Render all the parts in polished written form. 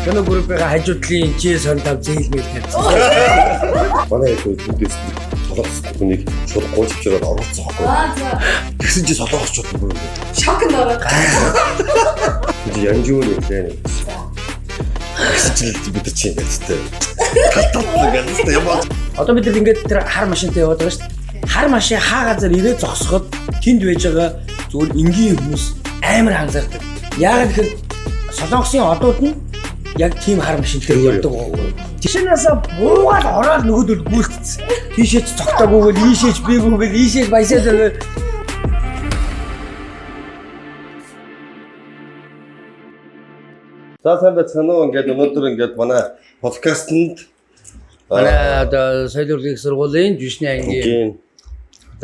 Кино группийн хажуудлын G55 зээл мэл тавьсан. Манай их үдээс солонгос хүнийг шууд гуйж чирээд оруулсан байхгүй. Тэгсэн чи солонгосчууд бүр шокнд ороод. чи янжуур юм дээ. Хэсэлт бид чи ингэжтэй. Талтал гэдэг юм аа. Одоо бид ингээд тэр хар машинтай яваад байгаа шүү дээ. Хар машин хаа газар ирээ зогсоход тэнд байж байгаа зүгээр энгийн хүмүүс амар анзаардаг. Яагаад гэхээр солонгосын одууд нь яг тийм хар машинтай явдаг. Тишнээсээ буугаад ороод нөгөөдөл гүйлтсэн. Тийшээч цогтоогүйгээл ийшээч бийгүйгээл ийшээч баясаад байгаа. За сайн байцгаана уу. Ингээд өнөөдөр ингээд манай подкастэнд манай одоо соёлын их сургуулийн жүшний ангийн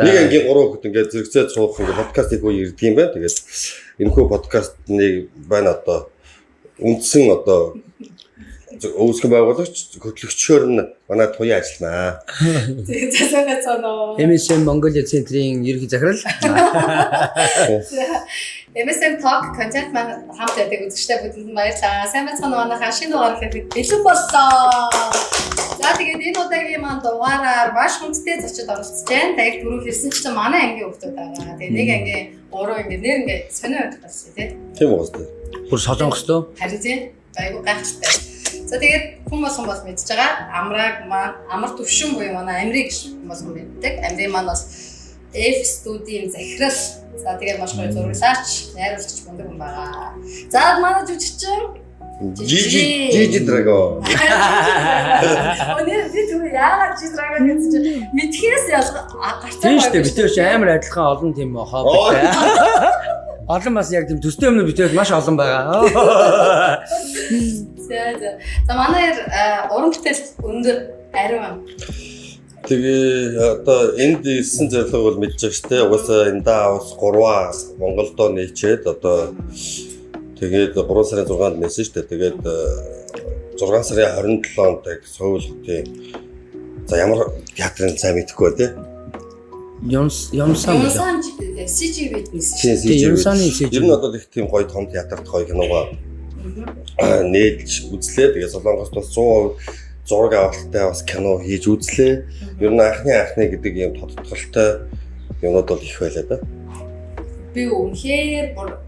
нэг ангийн 3 хүүхэд ингээд зэрэгцээд суух ингээд подкаст хийх үе ирдэг юм байна. Тэгээд энэхүү подкастны байна одоо үндсэн одоо өвсгөн байгуулагч хөтлөгчөөр нь манай туяа ажиллана. Тэгээд засаа байцгаана. MSN Mongolia центрийн ерөнхий захирал. MSN Talk контент маань хамт байдаг үзэгчтэй бүтэнд баярлалаа. Сайн байцгаана манайхаа шинэ дугаар ихэд бэлэн боллоо. За тэгээд энэ удаагийн маань дугаараар маш хүндтэй зочид оролцож байна. Тэгээд түрүү хэлсэн чинь манай ангийн хүмүүс байгаа. Тэгээд нэг ангийн 3 ингээд нэр ингээд сонио байдаг байсан тийм уу тест. Бүр солонгослоо. Харин тийм айгу гайхалтай. За тэгээд хүмүүс мэдж байгаа. Амраг маань амар төвшин буюу манай Амрыг хүмүүс мэддэг. Амрын маань бас F студийн захирал. За тэгээд маш гоё зураглаач, найруулагч мундаг хүн байгаа. За манай жүжигчин Жижи Драго. Өнөө би түр яагаад Жижи Драго гэж чинь мэдхээс гарцаа. Тийм шүү дээ. Битүүч амар адилхан олон тийм хоббитэй. Олон бас яг тийм төстэй өмнө битүүч маш олон байгаа. За манай уран бүтээл өндөр ариун. Тэгээ одоо энд ирсэн зорилго бол мэдж байгаа шүү дээ. Угаасаа энэ даавс 3 Монголдо нээчээд одоо тэгээд 3 сарын 6-нд нээсэн шүү дээ. Тэгээд 6 сарын 27-нд яг Сөүл хотын за ямар театрын цай мэдэхгүй тий. Юмсан CG биднес. Юмсаны CG. Ер нь одоо их тийм гоё том театрт гоё киногоо нээлж үзлээ. Тэгээд Солонгост бас 100% зураг авалттай бас кино хийж үзлээ. Ер нь анхны гэдэг юм тодтголтой юмуд бол их байлаа да. Би үнэхээр бүр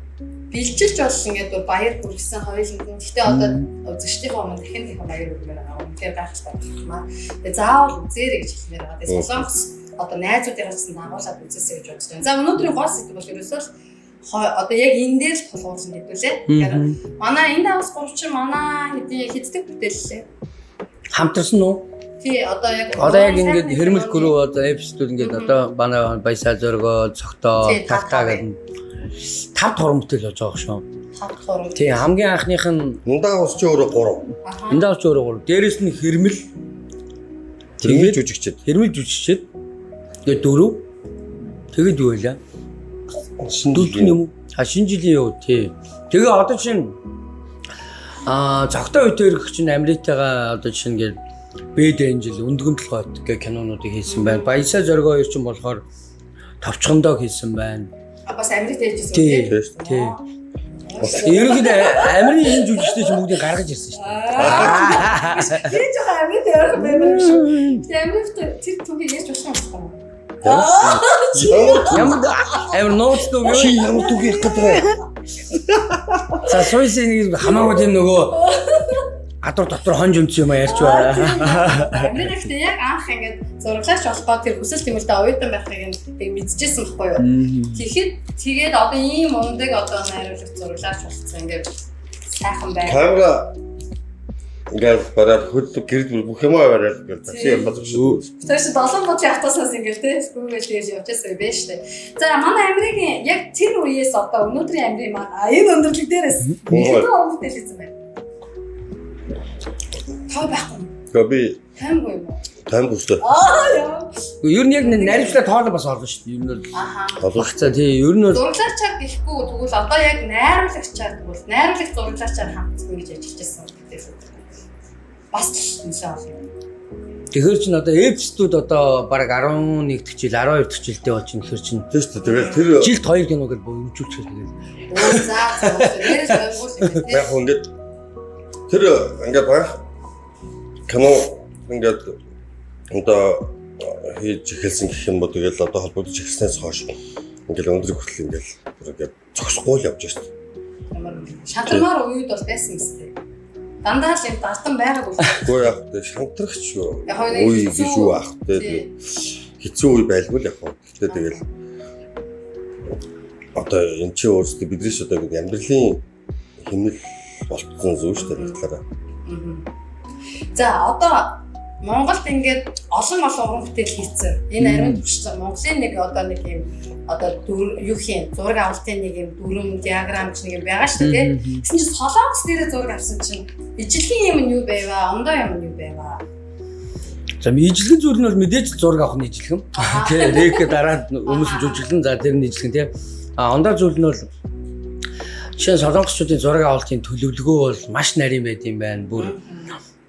бэлжилж бол ингээд баяр хүргэсэн хоёуланд. Гэхдээ одоо үзэгчдийнхээ өмнө дахин дахин баяр хүргэмээр байгаа. Үнэхээр гайхалтай байна. Тэгээ заавал үзээрэй гэж хэлмээр байгаа. Тэгээ Солонгос одоо найзуудынхаас дагуулад үзээсэй гэж бодож байна. За өнөөдрийн гол сэдв бол ерөөсөө одоо яг энэ дээр л тулгуурлан хэдүүлээ. Тэгэхээр манай энэ давс гурвчин манай хэддэг бүтээллээ. Хамтарсан уу? Тий одоо яг ингээд хэрмэл гөрөө одоо эпизод ингээд одоо манай баясаа зөргөө цогтоо тагтаа гэдэг 5 турам бүтээл болж байгаа шүү. 5 турам. Тий хамгийн анхных нь Ундаа ус чи өөрөө 3. Ундаа ус чи өөрөө 3. Дээрээс нь хэрмэл тэгээд жүжигчээд. Хэрмэл жүжигчээд тэгээд 4. Тэгээд юу байлаа? Шинэ юм уу? Шинэ жилийн юу тий. Тэгээ одоо чинь цогтой үеэр ирэх чинь Америктайгаа одоо чинь ингээд Bad Angel өндгөн толгойд гэх кинонуудыг хийсэн байна. Баясаа зоргоо ер чинь болохоор товчхондоо хийсэн байна. Бас Америкт ээлжсэн үү? Тий. Ерөнхийдөө Америкийн энэ жүжигчдээ чинь бүгдийг гаргаж ирсэн шүү дээ. Би ч Америкт ярих баймаар шүү. Тэгээ Америкт тэр түүхийг ярьж болох юм байна. Ямар ноц дөө чи ямар түүхийг гэдэг вэ? За сойсын нэг хамаагүй тийм нөгөө гадуур дотор хонж өнц юм ярьж байна. Америкт яг анх ингээд зураглаач болохоо тэр хүсэл тэмүүлтэй оюутан байхыг нэг мэдчихсэн байхгүй юу. Тэгэхэд тэгээд одоо ийм ундаг одоо найруулагч зураглаач болцсон ингээд сайхан байна. Камера ингээд бараад хөдлөг гэрд бүх юм аваад ингээд такси бацсан шүү. Тэрс 7 бодлын автоснаас ингээд те Google дээр явчихсан байх шүү дээ. За манай Америкийн яг тэр үеэс одоо өнөөдрийн Америк маань энэ өндөрлөг дээрээс хэдэн он бүтээлсэн байна. Тоо байхгүй. Гоби Таймгүй юм уу? Таймгүй шүү. Яа. Ер нь яг наривчлаа тоолоо бас олно шүү дээ. Ер нь багцаа тий ер нь зураглаачаар гэхгүй тэгвэл одоо яг найруулагчаар тэгвэл найруулагч зураглаачаар хамтсан гэж ажиллаж байсан гэдэг. Бас нэлээд олон. Тэгэхээр чин одоо эпизод одоо баг 11 дэх жил 12 дэх жилдээ бол чин тэгэхээр чин тийм шүү. Тэгээд тэр жилд 2 киногээр бөмжүүлчихэл тэгээд. Оо за. Яг ингээд Тэр ингээд баг кино ингээд одоо хийж эхэлсэн гэх юм бол тэгэл одоо холбогдож эхэлснээс хойш ингээд өндөр хүртэл ингээд зогсохгүй л явж байна. Шантармаар үед бол байсан мэт. Дандаа л юм дартан байгаагүй. Үгүй яг тэ шантрагч юу. Үе гэж юу аах тэ хэцүү үе байлгүй л яг хөө. Гэтэ тэгэл одоо эн чинь өөрсдөө бидний ч одоо ингэ амьдралын хэмнэл болтсон зүйл шүү дээ талаараа. За одоо Монголд ингээд олон уран бүтээл хийцэн. Энэ ариун төвчсөн Монголын нэг одоо нэг юм одоо юу хийм зураг авалтын нэг юм дүрм диаграмч нэг юм байгаа шүү дээ. Тэгсэн чинь Солонгос дээрээ зураг авсан чинь ижлэгийн юм нь юу байваа, ондоо юм нь юу байваа. За ижлэгэн зүйл нь бол мэдээж зураг авах нь ижлэгэн. Тэ рек дараад хүмүүс жүжиглэн за тэр нь ижлэгэн тий. Ондоо зүйл нь бол жишээ солонгосчуудын зураг авалтын төлөвлөгөө бол маш нарийн байд юм байна. Бүр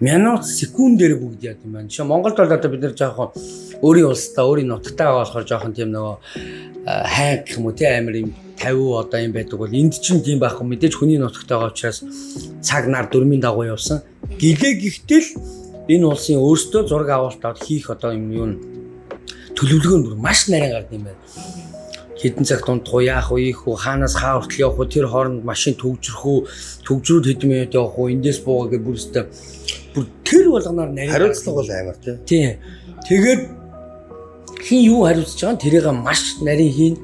минут секундээр бүгд яд юм байна. Жишээ Монголд бол одоо бид нар жоохон өөрийн улстай, өөрийн нутагтайгаа болохоор жоохон тийм нөгөө хайг гэх юм уу тий амир юм 50 одоо юм байдаг бол энд чинь тийм байхгүй мэдээж хүний нутагтайгаа учраас цаг нар дөрмийн дагуу явсан. Гэхдээ энэ улсын өөрсдөө зураг авалтад хийх одоо юм юу төлөвлөгөө нь бүр маш нарийн гард юм байна. Хэдэн цаг дундах уу, яах вэ, ийх үү, хаанаас хаа хүртэл явах вэ, тэр хооронд машин төгжрөх үү, төгжрүүд хэдэн минут явах уу, эндээс буугаа гэж бүрстэ бүр тэр болгоноор нарийн хариуцлага бол амар тий. Тэгээд хин юу хариуцж байгаа нь тэрийг маш нарийн хийн.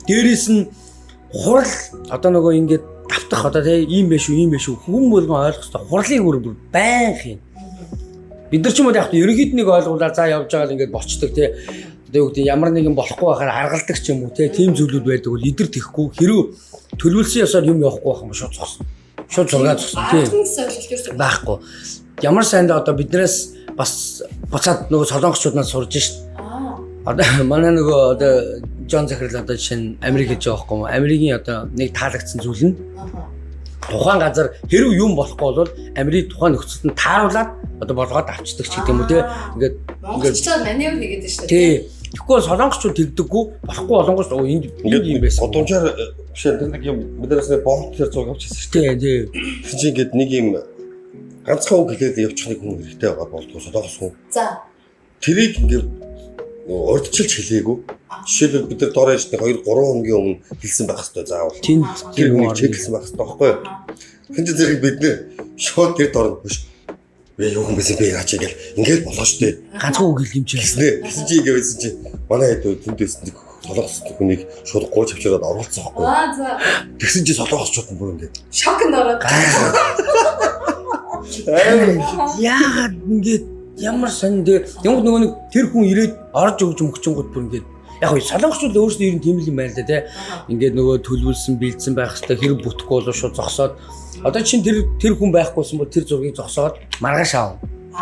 Дээрээс нь хурал одоо нөгөө ингээд давтах одоо тий ийм байх шүү хүн болгон ойлгох хэрэгтэй. Хурлыг бүр байн хийн. Бид нар ч юм уу яг ерөнхийд нэг ойлгуулаад за явж байгаа л ингээд болчдөг тий. Одоо юу гэдэг ямар нэгэн болохгүй байхаар аргалдаг ч юм уу тийм зүйлүүд байдаг бол идэр тэхгүй хэрүү төлөвлөсөн ёсоор юм явахгүй байх юм шууд зогсно. Шууд зураг зогсно тийм байхгүй. Ямар сайндаа одоо биднээс бас буцаад нөгөө солонгосчууднаас сурж шít. Одоо манай нөгөө одоо Жон Захирал одоо жишээ нь Америк гэж байгаа байхгүй юу? Америкийн одоо нэг таалагдсан зүйл нь тухайн газар хэрв юм болохгүй бол Америк тухайн нөхцөлд нь тааруулаад одоо болгоод авчдаг ч гэдэг юм уу те. Ингээд монголчууд маневр хийгээд шүү дээ. Тий. Тэгэхгүй солонгосчууд тэгдэггүй болохгүй олонгос энд юм байсан. Годомжаар бишээ тэр нэг юм биднээс бомб тэр зураг авчихсан шүү дээ. Тий. Тэр чинь ингээд нэг юм ганцхан үг хэлээд явчих нэг хүн хэрэгтэй байгаа болдгоо солонгос хүн. За. Тэрийг ингээд урдчилж хэлээгүй. Жишээлбэл бид нар дор ээж нэг 2-3 хоногийн өмнө хэлсэн байх хэрэгтэй заавал. Тэр хүн чеклсэн байх хэрэгтэй байхгүй юу? Хин ч зэрэг бид нэр шууд тэр дорн биш. Вэ юу юм бэ яач гэл ингээд болоо штэ. Ганцхан үг хэл юм чи гэснэ. Гэсэн чи ингээд байсан чи манай хэд тэндээс нэг солонгос хүнийг шууд гооч авчираад оруулсан байхгүй юу? За. Тэгсэн чи солонгосчууд нь бүр ингээд шокнд ороод. Яагаад ингээд ямар сан дээр нөгөө нэг тэр хүн ирээд орж өгч мөгчөнгүүд бүр ингээд яг хөө солонгосчууд өөрсдөө ер нь тийм л юм байна л да тий. Ингээд нөгөө төлөвлөсөн бэлдсэн байх хэвээр хэрэг бүтэхгүй болоо шууд зогсоод одоо чинь тэр хүн байхгүйсэн бол тэр зургийг зогсоод маргааш аав.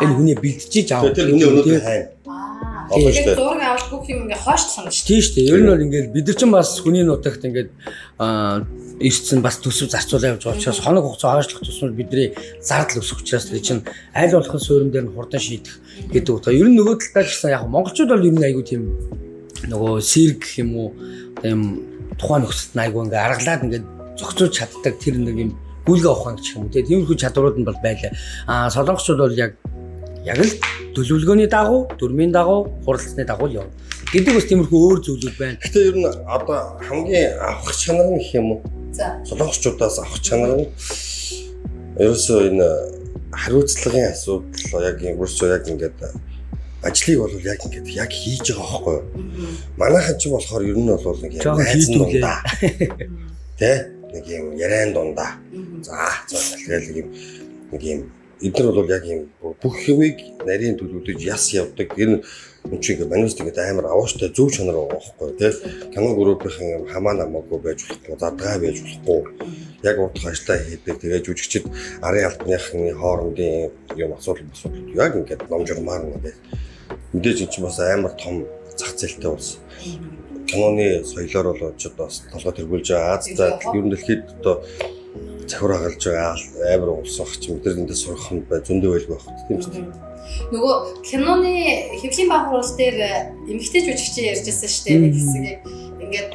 Энэ хүнээ бэлдчихэж аав. Тэр хүний өнөөдөр хайна. Тэгээд зураг авалгүй юм ингээ хойш санаж. Тийм шүү дээ. Ер нь бол ингээд бид нар ч бас хүний нутагт ингээд ирсэн бас төсөв зарцуулаа явж байгаа учраас хоног хугацаа хойшлох тусмал бидний зардал өсөх учраас тэр чинь аль болох суурин дээр нь хурдан шийдэх гэдэг утга. Ер нь нөгөө талдаа ч гэсэн яг монголчууд бол ер нь айгүй тийм нөгөө сэрг гэх юм уу тийм тухайн нөхцөлд айгүй ингээ аргалаад ингээ зохицуулж чаддаг тэр нэг юм гүйлгээ ухаан гэх юм уу тиймэрхүү чадварууд нь бол байлаа. Солонгосчууд бол яг л төлөвлөгөөний дагуу, дүрмийн дагуу, хуралцны дагуу л явна. Гэдэг бас тиймэрхүү өөр зүйлүүд байна. Гэтэ ер нь одоо хамгийн авах чанар нь гэх юм уу? За. Солонгосчуудаас авах чанар нь ерөөсөө энэ хариуцлагын асуудал яг ерөөсөө яг ингээд ажлыг бол яг хийж байгаа байхгүй юу? Манайхан ч болохоор ер нь бол нэг юм хийдүүлээ. Тэ? Нэг юм яриан дундаа. За тэгэл нэг юм эдгээр бол яг юм бүх хэвийг нарийн төлөвлөж яс явдаг. Тэр нь үнчиг манайс тэгээд амар авааштай зөв чанар байгаа байхгүй тий. Кино группийн хамаа намаагүй байж болохгүй, задгаа байж болохгүй. Яг утга ажиллаа хийдэг. Тэгээд жүжигчид арын албаныхны хоорондын юм асуудал яг ингээд номжурмаар нэг мэдээж энэ ч бас амар том зах зээлтэй болсон. Киноны соёлоор бол очод бас толгой тэргүүлж байгаа. За ер нь дэлхийд одоо захир хагалж байгаа амар улс ах чи мэдрэндээ сурах нь зөндөө байлгүй байх тийм ч. Нөгөө киноны хэвлийн баахуурал дээр эмэгтэй жүжигчид ярьжсэн шүү дээ нэг хэсэг ингээд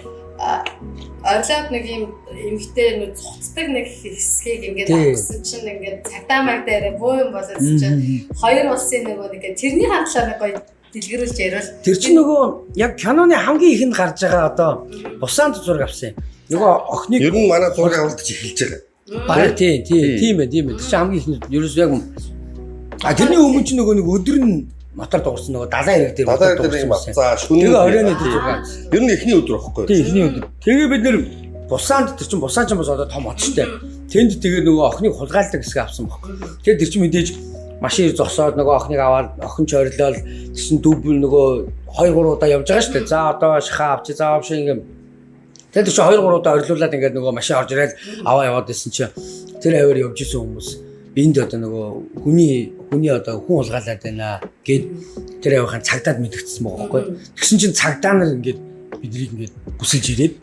Орлоод нэг юм эмгтэй нэг цуцдаг нэг хэсгийг ингээд авсан чинь ингээд цагдаа маяг дээр буу юм болоод чинь хоёр улсын нөгөө нэг тэрний хандлаар нэг гоё дэлгэрүүлж яриад. Тэр чинь нөгөө яг киноны хамгийн ихэнд гарч байгаа одоо бусаанд зураг авсан юм. Нөгөө охиныг ер нь манай зураг авалтч эхэлж байгаа. баг тийм ээ. Тэр чинь хамгийн ихэнд ерөөс яг тэрний өмнө ч нөгөө нэг өдөр нь мотор дуурсан нөгөө 70 хэрэг дээр Дадар дээр юм авцаа шүнэн. Тэгээ оройн дээр зураг. Ер нь эхний өдөр واخхой. Тийм эхний өдөр. Тэгээ бид нэр бусаанд тэр чинь бусаан ч бас одоо том хот штэ. Тэнд тэгээ нөгөө охиныг хулгайлдаг хэсэг авсан байхгүй. Тэгээ тэр чинь мэдээж машин зогсоод нөгөө охиныг аваад охин ч орилол тэгсэн дүүбэл нөгөө 2-3 удаа явж байгаа штэ. За одоо шахаа авчи заа авшин ингээм. Тэгээ тэр чинь 2-3 удаа орилуулад ингээд нөгөө машин орж ирээд аваа яваад исэн чинь тэр аваар явж исэн хүмүүс энд одоо нөгөө хүний одоо хүн улгаалаад байна гэд тэр явахын цагдаад мэдгдсэн байгаа байхгүй. Тэгсэн чинь цагдаа нар ингээд биднийг ингээд бүсэлж ирээд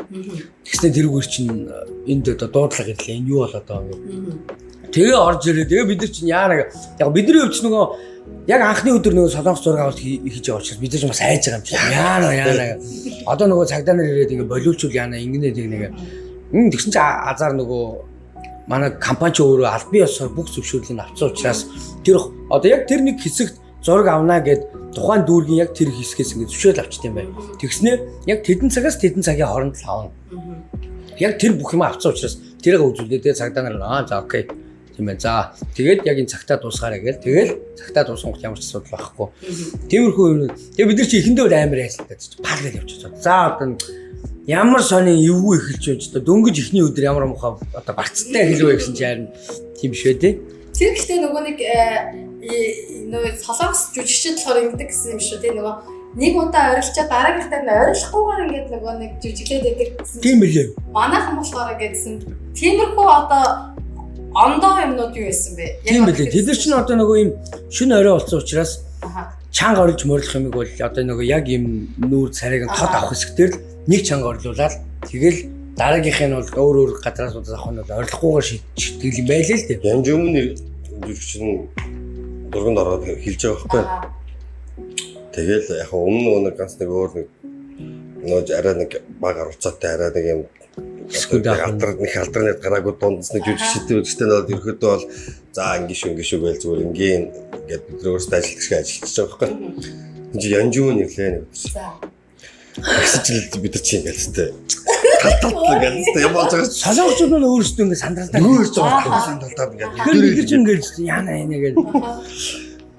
тэгснэ тэрүүгээр чинь энд одоо дуудлага ирлээ. Энэ юу бол одоо ингээд тэгээ орж ирээ. Тэгээ бид нар чинь яараа яг бидний хувьд ч нөгөө яг анхны өдөр нөгөө солонгос зураг авалт хийж байгаа учраас бид нар ч бас айж байгаа юм чинь. Яана. Одоо нөгөө цагдаа нар ирээд ингээд болиулчул яана ингэнэ нэг тэгсэн чинь азар нөгөө манай компани ч өөрөө аль бие ёсоор бүх зөвшөөрлийг авсан учраас тэр одоо яг тэр нэг хэсэгт зураг авнаа гэд тухайн дүүргийн яг тэр хэсгээс ингэ зөвшөөрөл авчт юм байна. Тэгснэ яг тэдэн цагаас тэдэн цагийн хооронд л авна. Яг тэр бүх юм авсан учраас тэрийг үзүүлээ. Тэгээ цагдаа нар за окей тийм ээ. За тэгээд яг энэ цагтаа дуусгаарай гээл. Тэгэл цагтаа дуусгах ямар ч асуудал байхгүй. Тиймэрхүү юм. Тэгээ бид нар чи эхэндээ амар хайрлалтай чи пал гэж явчихсан. За одоо ямар сони эвгүй эхэлж байж та дөнгөж ихний өдөр ямар муухай одоо барцтай хэлвэ гэсэн чи харин тийм шүү дээ. Тэр ихтэй нөгөө нэг солонгос жүжигчд болохоор ингэдэг гэсэн юм шүү дээ. Нөгөө нэг удаа орилчаад дараагийнхтай нь орилохгүйгээр ингээд нөгөө нэг жүжиглээд байдаг гэсэн. Тийм билээ. Манайхан болохоор гэдсэн. Тиймэрхүү одоо ондоо юмнууд юу байсан бэ? Тийм билээ. Тэд нар чинь одоо нөгөө юм шүн орой болсон учраас чанга орлж морилох юмыг бол одоо нөгөө яг юм нүүр царайг тод авах хэсгээр нэг чанга орлуулаад тэгэл дараагийнх нь бол өөр газраас авах нь бол орилохгүйгээр шийтгэл юм байлээ л дээ. Янж өмнө жүжигч нь дурганд ороод хэлж байгаа байхгүй. Тэгэл яг өмнө нэг ганц нэг өөр нэг арай нэг баг оруулцаатай арай нэг юм алдрын гараагүй дундс нэг жүжигчтэй үстэй нь ерөөхдөө бол за ингэ шүү гээл зүгээр ингийн ингээд бид өөрсдөө ажилладаг шиг ажиллаж байгаа байхгүй. Энд чи янж өмнө ирлээ нэг. За. Хэсэж бид нар чи ингээд тест ингээд юм болж байгаа. Солонгочууд нь өөрсдөө ингээд сандралдаа нүүрж байгаа сандралдаад ингээд бид нар ч ингээд яана энэ гээд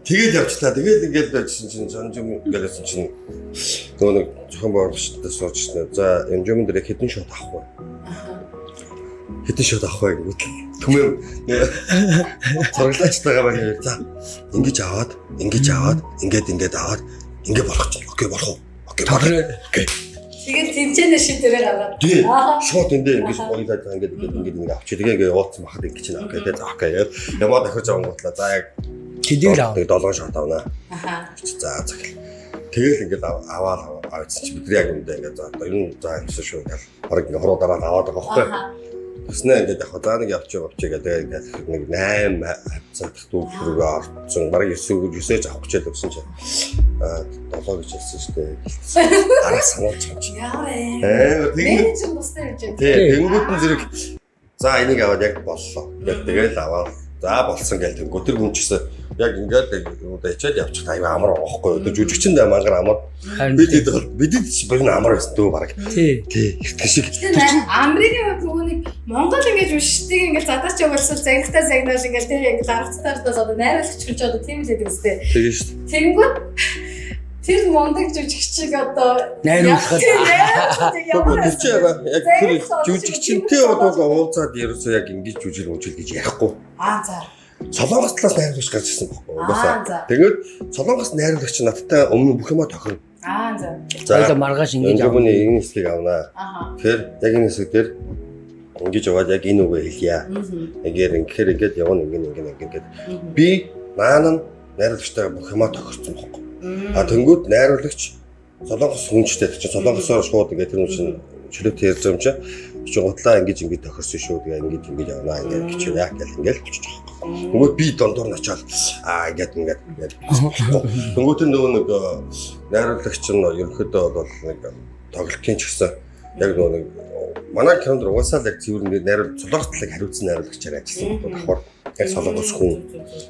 тэгээд явчлаа. Тэгээд ингээд байсан чинь сонжим гэлсэн чинь нөгөө нэг зохион байгуулагчдаа суурчсан. За энэ юм дээр хэдэн шот авах вэ? Хэдэн шот авах вэ гэвэл түмээ цогцолтойгоо байна. За ингэж аваад ингээд аваад ингээд болох чинь окей болох уу? Окей. Тэгээд тэмцээнэ шийдвэрээ гаргаад. Шот эндээ ингэж бойлаад ингээд авчи. Тэгээ ингээд ууцсан бахад ингэж наа. Окей. За окей. Ямаа дахиж аванглаа. За яг тэдэл ав. 7 шот авнаа. За захил. Тэгэл ингээд аваад авчихсан чи бид яг үндэ ингээд за одоо юу за юмсан шүү гэл. Бараг ингээд хороо дараа аваад байгаа байхгүй. Тэснэ ингээд яг за нэг явчих гэдэг ингээд нэг 8 хавцах дүүргөө орсон. Бараг 9-9-ж авах гэж байсан чи 7 гэж хэлсэн шүү дээ. Араа сануулж байгаа чи. Яа. Мен ч бустай гэж. Тэнгүүд нь зэрэг за энийг аваад яг боллоо. Тэгэл аваад за болсон гэл тэнгүүд тэр хүн ч гэсэн яг ингээд удаа ичээд явчих аюу амар байхгүй. Одоо жүжигчэнд мангар амар. Бид ч бүр амар байсан дөө бараг. Тий. Ихтгэл шиг. Америкийн нөгөө нэг Монгол ингэж үшдэг ингэж задаач явуулсан загнахтай загнааш ингэж тий ингэж аргацтаартаас одоо найруулагч гэж одоо тийм л гэдэг үстэй. Тэгээ шүү дээ. Тэнгүүд тэр мондаг жүжигчийг одоо найруулахад тэр чи яг тэр жүжигчэнтэй одоо уулзаад ерөөсөө яг ингэж жүжил гэж ярихгүй. За. Солонгос талаас найруулагч гарч ирсэн байхгүй угаасаа. Тэгээд солонгос найруулагч надтай өмнө бүх юмаа тохирно. За. За маргааш ингэж авна. Энэ хэсгийг авнаа. Тэгэхээр яг энэ хэсэг дээр ингэж яваад яг энэ үгээ хэлье. Ингээд явна ингээд. Би наан найруулагчтай бүх юмаа тохирсон байхгүй. Тэнгүүд найруулагч солонгос хүнчтэй чинь солонгосоор шууд ингээд тэр чинь чөлөөтэй ярьж байгаа юм чи гутлаа ингэж тохирсон шүү. Тэгээ ингэж явнаа ингээд хичээе гэл бичиж байгаа. Тэнгүүд би дондор нь очиад ингээд. Тэнгүүд нөгөө нэг найруулагч нь ерөнхийдөө бол нэг тоглолтын ч гэсэн яг нөгөө нэг манай кинонд угаасаа л яг цэвэр найруулагч солонгослог хариуцсан найруулагчаар ажилласан давхар яг солонгос хүн.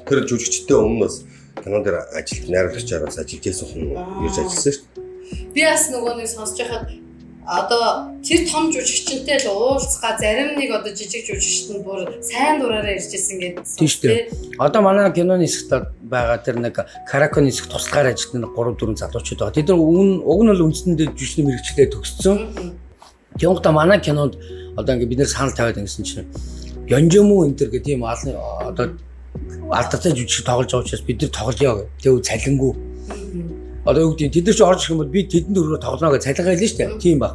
Тэр жүжигчтэй өмнө бас кинон дээр ажиллаж найруулагчаар бас ажиллаж байсан хүн ирж ажилласан шүү дээ. Би бас нөгөө нэг сонсож байхад одоо тэр том жүжигчтэй л уулзгаа зарим нэг одоо жижиг жүжигчт нь бүр сайн дураараа иржсэн гэдэг. Тийм шүү дээ. Одоо манай киноны хэсэгт байгаа тэр нэг Караконы хэсэг тусгаар ажилладаг 3 4 залуучууд байгаа. Тэд нар уг нь бол үндсэндээ жүжигчний мэргэжлээ төгссөн. Тэгвэл манай кинонд одоо ингээд бид нэр санал тавиад ингэсэн чинь Ёнжому энэ төр гэх тийм одоо алдартай жүжигч тоглож байгаа учраас бид нар тоглоё гэх. Тэг цалингүй. Одоо юу гэдэг тэд нар ч орж ирэх юм бол би тэдэнд өргөө тоглоно гэж цалингаа хэлнэ шүү дээ. Тийм баг.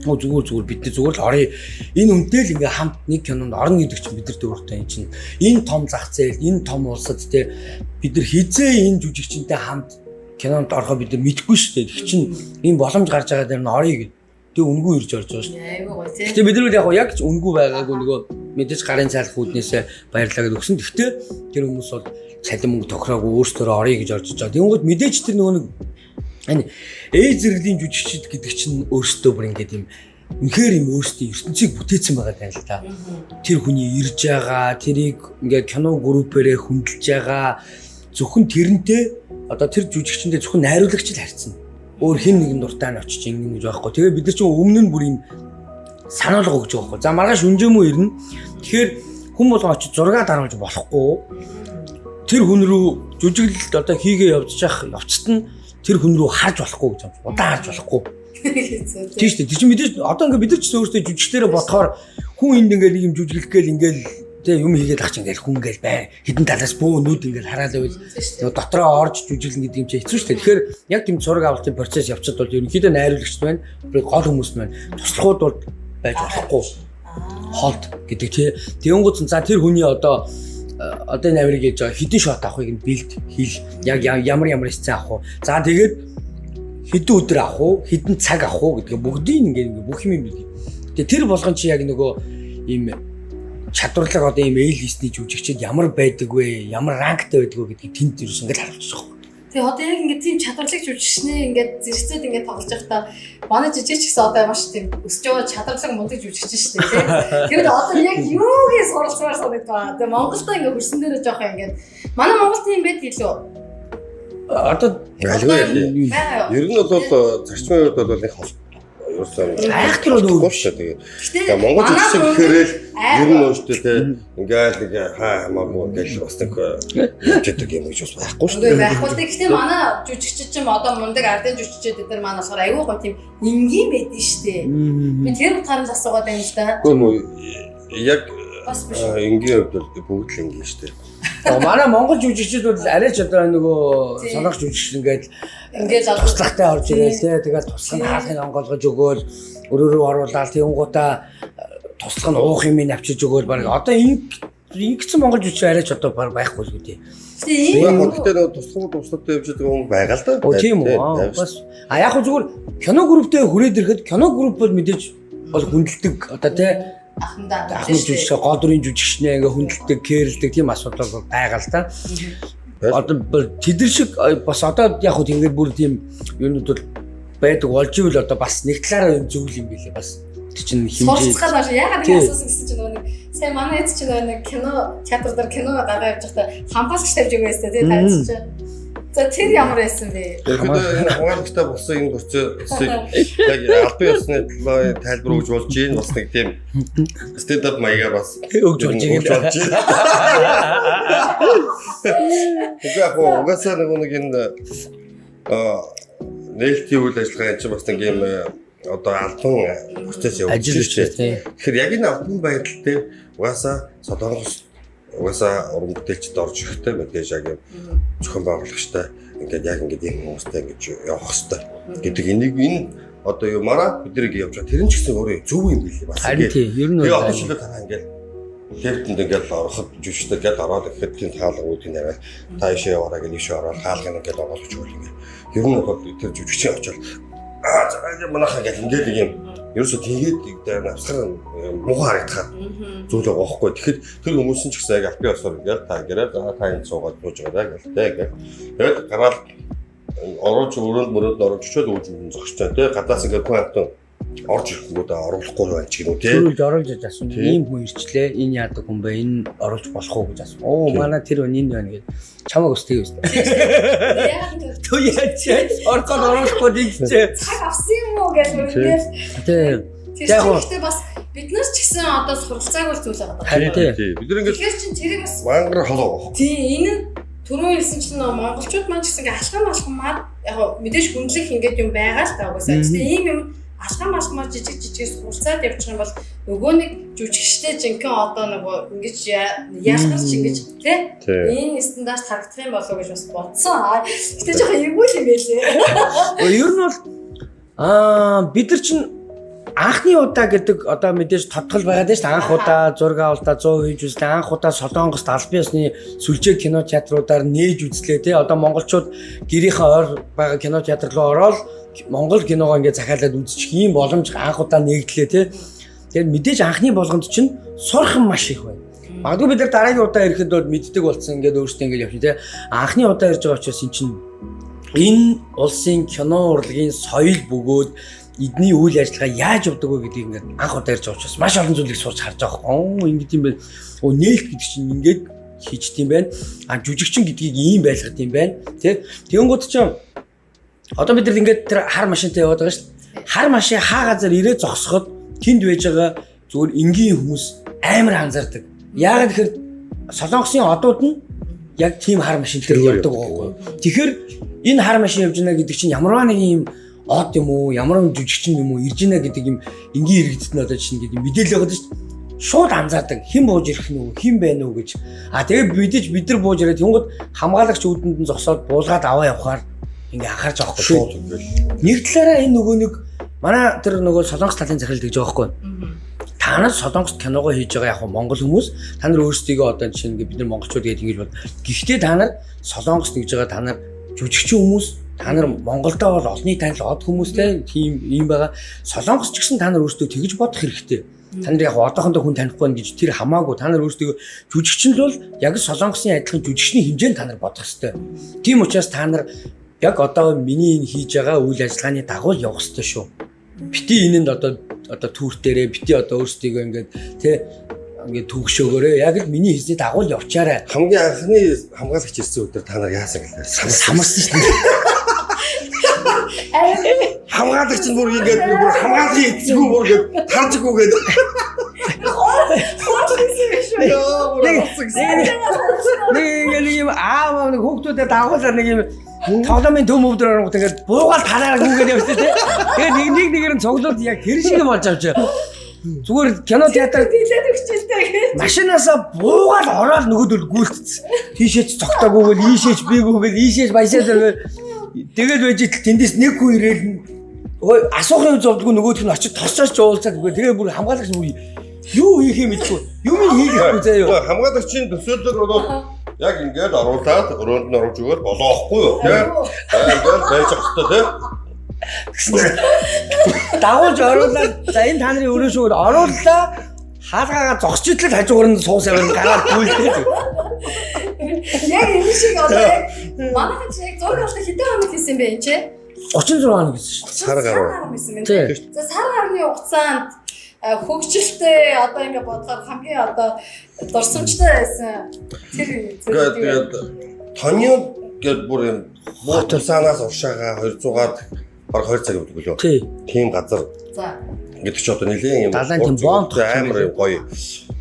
Зүгээр бид нар зүгээр л орё. Энэ үнтэй л ингээ хамт нэг кинонд орно гэдэг чинь бид нар дөрөвтэй юм чинь. Энэ том зах зээл, энэ том улсад те бид нар хизээ энэ жүжигчтэй хамт кинонд орохоо бид нар мэдэхгүй шүү дээ. Тэг чинь энэ боломж гарч байгаа дээр нь орё гэдэг. Тэг үнгүй ирж орж байгаа шүү дээ. Айгүй гоё тий. Гэтэ бид нар яг үнгүй байгаагүй нөгөө мэдээж гарын цаалх үүднээсээ баярлаа гэж өгсөн. Гэхдээ тэр хүмүүс бол цалин мөнгө тохироогүй өөрсдөө орё гэж орж иж байгаа. Тэнгууд мэдээж тэр нөгөө нэг зэрэглэлийн жүжигчд гэдэг чинь өөрсдөө бүр ингээд юм үнэхээр юм өөрсдийн ертөнцийг бүтээсэн байгаа юм л да. Тэр хүний ирж байгаа, тэрийг ингээд кино группээрээ хөндлөж байгаа зөвхөн тэрнтэй одоо тэр жүжигчэндээ зөвхөн найруулагч л харьцсан. Өөр хэн нэгэн дуртай нь очиж ингэ гэж байхгүй. Тэгээ бид нар чинь өмнө нь бүр юм санаалга өгч байгаа байхгүй. За маргааш өнжөөмөө ирнэ. Тэгэхээр хүн болго очиж зураг даруулж болохгүй. Тэр хүн рүү жүжиглэлд одоо хийгээ явцт нь тэр хүн рүү харж болохгүй гэж юм. Удаан харж болохгүй. Тийм шүү дээ. Тэр чинь мэдээж одоо ингээ бид нар ч өөрсдөө жүжигчдэрээ бодохоор хүн энд ингээ нэг юм жүжиглэх гээл ингээл тэг юм хийгээд ах чинь ингээл хүн ингээл бай хідэн талаас бөө нүд ингээл хараад байвал нөгөө дотроо орж жүжиглэн гэдэг юм чи хэцүү шүү дээ. Тэгэхээр яг тийм зураг авалтын процесс явцад бол ерөнхийдөө найруулагч байна. Гол хүмүүс байна. Туслахууд бол байж болохгүй. Холд гэдэг тий. Тэнгуүц за тэр хүний одоо наврыг хийж байгаа хэдэн шот авахыг нь бэлд хэл яг ямар сцен авах уу. За тэгээд хэдэн өдөр авах уу, хэдэн цаг авах уу гэдгээ бүгдийг ингээ бүх юм бэлдээ. Тэгээ тэр болгон чи яг нөгөө ийм чадварлаг одоо ийм A-листний жүжигчид ямар байдаг вэ, ямар ранктай байдаг вэ гэдгийг тэнд ерөөс ингээд харуулчих واخ. Тэгээ одоо яг ингээд тийм чадварлаг жүжигчнээ ингээд зэрэгцээд ингээд тоглож байхдаа манай жижигч гэсэн одоо маш тийм өсөж байгаа чадварлаг мундаг жүжигч шүү дээ тийм. Тэгээд одоо яг юугийн суралцмаар санагдав. Тэгээ Монголдо ингээд хөрсөн дээр жоох ингээд манай Монголд тийм байдаг илүү. Одоо алгүй ер нь бол зарчмын үед бол нэг хол айхтар нөгөө шүү дээ. Монгол жүжигч гэхээр л ер нь өөртөө те ингээл нэг хамаагүй ингээл бас нэг хийдэг юм гэж бас байхгүй шүү дээ. Байхгүй. Гэхдээ манай жүжигчид ч юм одоо мундаг ардын жүжигчид эдгээр манай болохоор аюу гоо тийм энгийн байдэн шүү дээ. Би тэр утгаараас асуугаад байна л да. Гэхдээ яг энгийн хувьд бол бүгд л энгийн шүү дээ. Манай монгол жүжигчид бол арайч одоо нөгөө соногч жүжигч ингээд туслахтай орж ирэл те тэгэл туслах нь хаалхыг онгоолгож өгөөл өрөөрөө оруулаад тэнгуудаа туслах нь уух юм авчиж өгөөл баг одоо ингэсэн монгол жүжигч арайч одоо байхгүй л үү. Тийм гэхдээ нөгөө туслахтай явж байгаа хүн байгаа л да. Тийм үү. Бас яг хөө зүгээр кино групптэй хүрээд ирэхэд кино групп бол мэдээж бол хүндэлдэг одоо те ахмад жүжигч годрын жүжигчнээ ингээ хүндэлдэг, кэрлдэг тийм асуудал байгаа л да. Одоо тэдэр шиг бас одоо яг хөө тэгээд бүр тийм юмнууд бол байдаг болж ивэл одоо бас нэг талаараа зөвл юм билээ бас чинь хэмжээ. Сурцгаал маш яагаад ингэ асуусан гэсэн чинь нөгөө нэг сая манай эц чинь нөгөө кино театр дээр кино гараа явж байхдаа хампаалагч тавьж өгөө өстэй тий таач чинь. За тэр ямар байсан бэ? Тэгэхээр хуваалцтай болсон энэ процессыг яг албан ёсны төлөө тайлбар өгж болж байна. Бас нэг тийм stand up маягаар бас өгж болж байна. Тэгэхээр угаасаа нэг энэ нээлтийн үйл ажиллагаа энэ бас нэг юм одоо албан процесс явуулж байна. Тэгэхээр яг энэ албан байдал дээр угаасаа Солонгос угаасаа уран бүтээлчд орж ирэхтэй мэдээж яг юм зохион байгуулагчтай ингээд яг ингээд юм хүмүүстэй ингэж явах хэрэгтэй гэдэг энэ одоо юу мараа биднийг явж байгаа тэр нь ч гэсэн өөрөө зөв юм билээ бас тийм ер нь одоо шилээ танаа ингээд лефтэнд ингээд ороход жүжигчтэй гээд ороод ирэхэд тийм таалга үүдийн аваад та ишээ яваараа гэж ишээ ороод хаалгыг ингээд оруулж өгвөл ингээд ер нь бол тэр жүжигчийн очоод манайхаа ингээд юм ерөөсөө тэгээд навсгар муухай харагдахад зүйлээ гохгүй. Тэгэхээр тэр хүмүүс нь ч гэсэн яг албан ёсоор ингээд та гэрээ та энэ суугаад бууж байгаа гэлтэй ингээд. Тэгээд гараад орооч өрөөнд мөрөнд орооч очоод үүж зогсож байгаа. Тэгээд гадаас ингээд хүн автан орж ирэхгүйдээ оруулахгүй байна ч гэнэ үү тий. Төрүүлж оруулж асууна. Ийм хүн ирчлээ. Энэ яадаг хүн бэ? Энэ оруулж болох уу гэж асууна. Оо манай тэр энэ байна гэж. Чамаг өстэй өстэй. Яг Төө яач орхоод оруулахгүй дийчээ. цаг авсан юм уу гэж үнэхээр Тийм. тэр ихтэй бас бид нар ч гэсэн одоо суралцаагүй зүйл байгаа. Харин тий. Бид нар ингээд Тэгэхээр чинь тэрийг бас мангар холоо. тий энэ нь түрүү хэлсэн чинь нөгөө монголчууд маань ч гэсэн ингээ алхамаар яг мэдээж хүнлэх ингээд юм байгаа л та угаасаа. Гэхдээ ийм юм алхамаар жижиг суралцаад явчих юм бол нөгөө нэг жүжигчтэй жинхэнэ одоо нөгөө ингэж яалгаж ингэж тий энэ стандарт харагдах юм болов уу гэж бас бодсон. Гэтэ жоохон эвгүй юм байлээ. Ер нь бол бид нар чинь анхны удаа гэдэг одоо мэдээж тодтол байгаад шүү дээ. Анх удаа зураг авалтаа 100% хийж үзлээ. Анх удаа Солонгост албан ёсны сүлжээ кино театруудаар нээж үзлээ тий. Одоо монголчууд гэрийнхээ ойр байгаа кино театр руу ороод монгол киногоо ингээд захиалаад үзчих ийм боломж анх удаа нэгдлээ тий. Тэгэхээр мэдээж анхны болгонд чинь сурах маш их байна. Магадгүй бид нар дараагийн удаа ирэхэд бол мэддэг болсон ингээд өөрсдөө ингээд явчих тий. Анхны удаа ирж байгаа учраас эн чинь энэ улсын кино урлагийн соёл бөгөөд эдний үйл ажиллагаа яаж явдаг вэ гэдгийг ингээд анх удаа ярьж байгаа учраас маш олон зүйлийг сурч харж байгаа. Оо ингэж юм байна. Оо нээлт гэдэг чинь ингээд хийчт юм байна. Жүжигчин гэдгийг ийм байлгах юм байна. Тэ. Тэнгууд ч одоо бид нар ингээд тэр хар машинтай яваад байгаа шүү дээ. Хар машин хаа газар ирээ зогсоход тэнд байж байгаа зүгээр энгийн хүмүүс амар анзаардаг. Яагаад гэхээр Солонгосын одууд нь яг тийм хар машинтай явдаг байхгүй. Тэгэхээр энэ хар машин явж байна гэдэг чинь ямарваа нэг юм од юм уу, ямар нэгэн жүжигчин юм уу ирж байна гэдэг юм энгийн иргэдэд нь одоо чинь гэдэг мэдээлэл өгöd шүү дээ. Шууд анзаардаг. Хэн бууж ирэх нь үү, хэн байна уу гэж. Тэгээ бидэж бид нар бууж ирээд тэнгууд хамгаалагч үүдэнд нь зогсоод буулгаад аваа явахаар ингээ анхаарч байгаа байхгүй шууд ингээл. Нэг талаараа энэ нөгөө нэг манай тэр нөгөө Солонгос талын захирал гэж байгаа байхгүй. Та нар Солонгост киногоо хийж байгаа яг монгол хүмүүс та нар өөрсдийгөө одоо жишээ нь бид нар монголчууд гэдэг ингэж бод. Гэхдээ та нар Солонгост гэж байгаа та нар жүжигчин хүмүүс та нар Монголдоо бол олонний танил од хүмүүстэй тийм юм байгаа. Солонгос ч гэсэн та нар өөрсдөө тэгж бодох хэрэгтэй. Та нар яг одоохондоо хүн танихгүй байна гэж тэр хамаагүй та нар өөрсдөө жүжигчин л бол яг Солонгосын адилхан жүжигчний хэмжээнд та нар бодох хэрэгтэй. Тийм учраас та нар яг одоо миний энэ хийж байгаа үйл ажиллагааны дагуу явах хэрэгтэй шүү. Бити энэнд одоо түүх дээрээ бити одоо өөрсдийгөө ингээд төгшөөгөөрөө яг л миний хийсний дагуу явчаарай. Хамгийн анхны хамгаалагч ирсэн өдөр та нар яасан гэлээ. Самарсан шүү дээ. Хамгаалагч нь бүр ингээд бүр хамгаалын эцэггүй бүр ингээд таржгүй гэдэг. Нэг юм аав нэг хүүхдүүдэд дагуулаар нэг юм тоглоомын төв өвдөр ороход ингээд буугаал танаараа гүгээд явчихсан тийм. Тэгээд нэгээр нь цуглууд яг тэр шиг юм болж авч. Зүгээр кино театр хэлээд өгчээлтэй гэж. Машинаасаа буугаал ороод нөгөөдөл гүйлтсэн. Тийшээч цогтоогүйгээл ийшээч бийгүйгээл ийшээч баясаад тэгээд байж тэндээс нэг хүн ирээл асуухын зовдгүй нөгөөх нь очиж тосчооч уулзаад үгүй тэгээ бүр хамгаалагч бүр юу хийх юм мэдгүй юм хийхгүй заяа. Хамгаалагчийн төсөөлөл бол яг ингээд оруулаад өрөөнд нь оруулж өгөөл болоохгүй юу тийм. Ингээд байж хэвчээ тийм. Дагуулж оруулаад за энэ та нарын өрөө шүүгээр орууллаа хаалгаагаа зогсч итэл хажуугаар нь суусаар гараад гүйлтэй. Яг энэ шиг одоо манайхан ч яг зураг авалтаа хэдэн хоног хийсэн бэ энэ ч 36 хоног гэсэн шүү. Сар гаруй. За сар гарны хугацаанд хөгжилтэй одоо ингэ бодоход хамгийн одоо дурсамжтай байсан тэр тэгээд Тонио гэдэг бүр юм Хотсанаас уршаага 200-аад баг 2 цаг өгдөг лөө. Тийм газар. За гэдэг чи одоо нэлийн юм амар гоё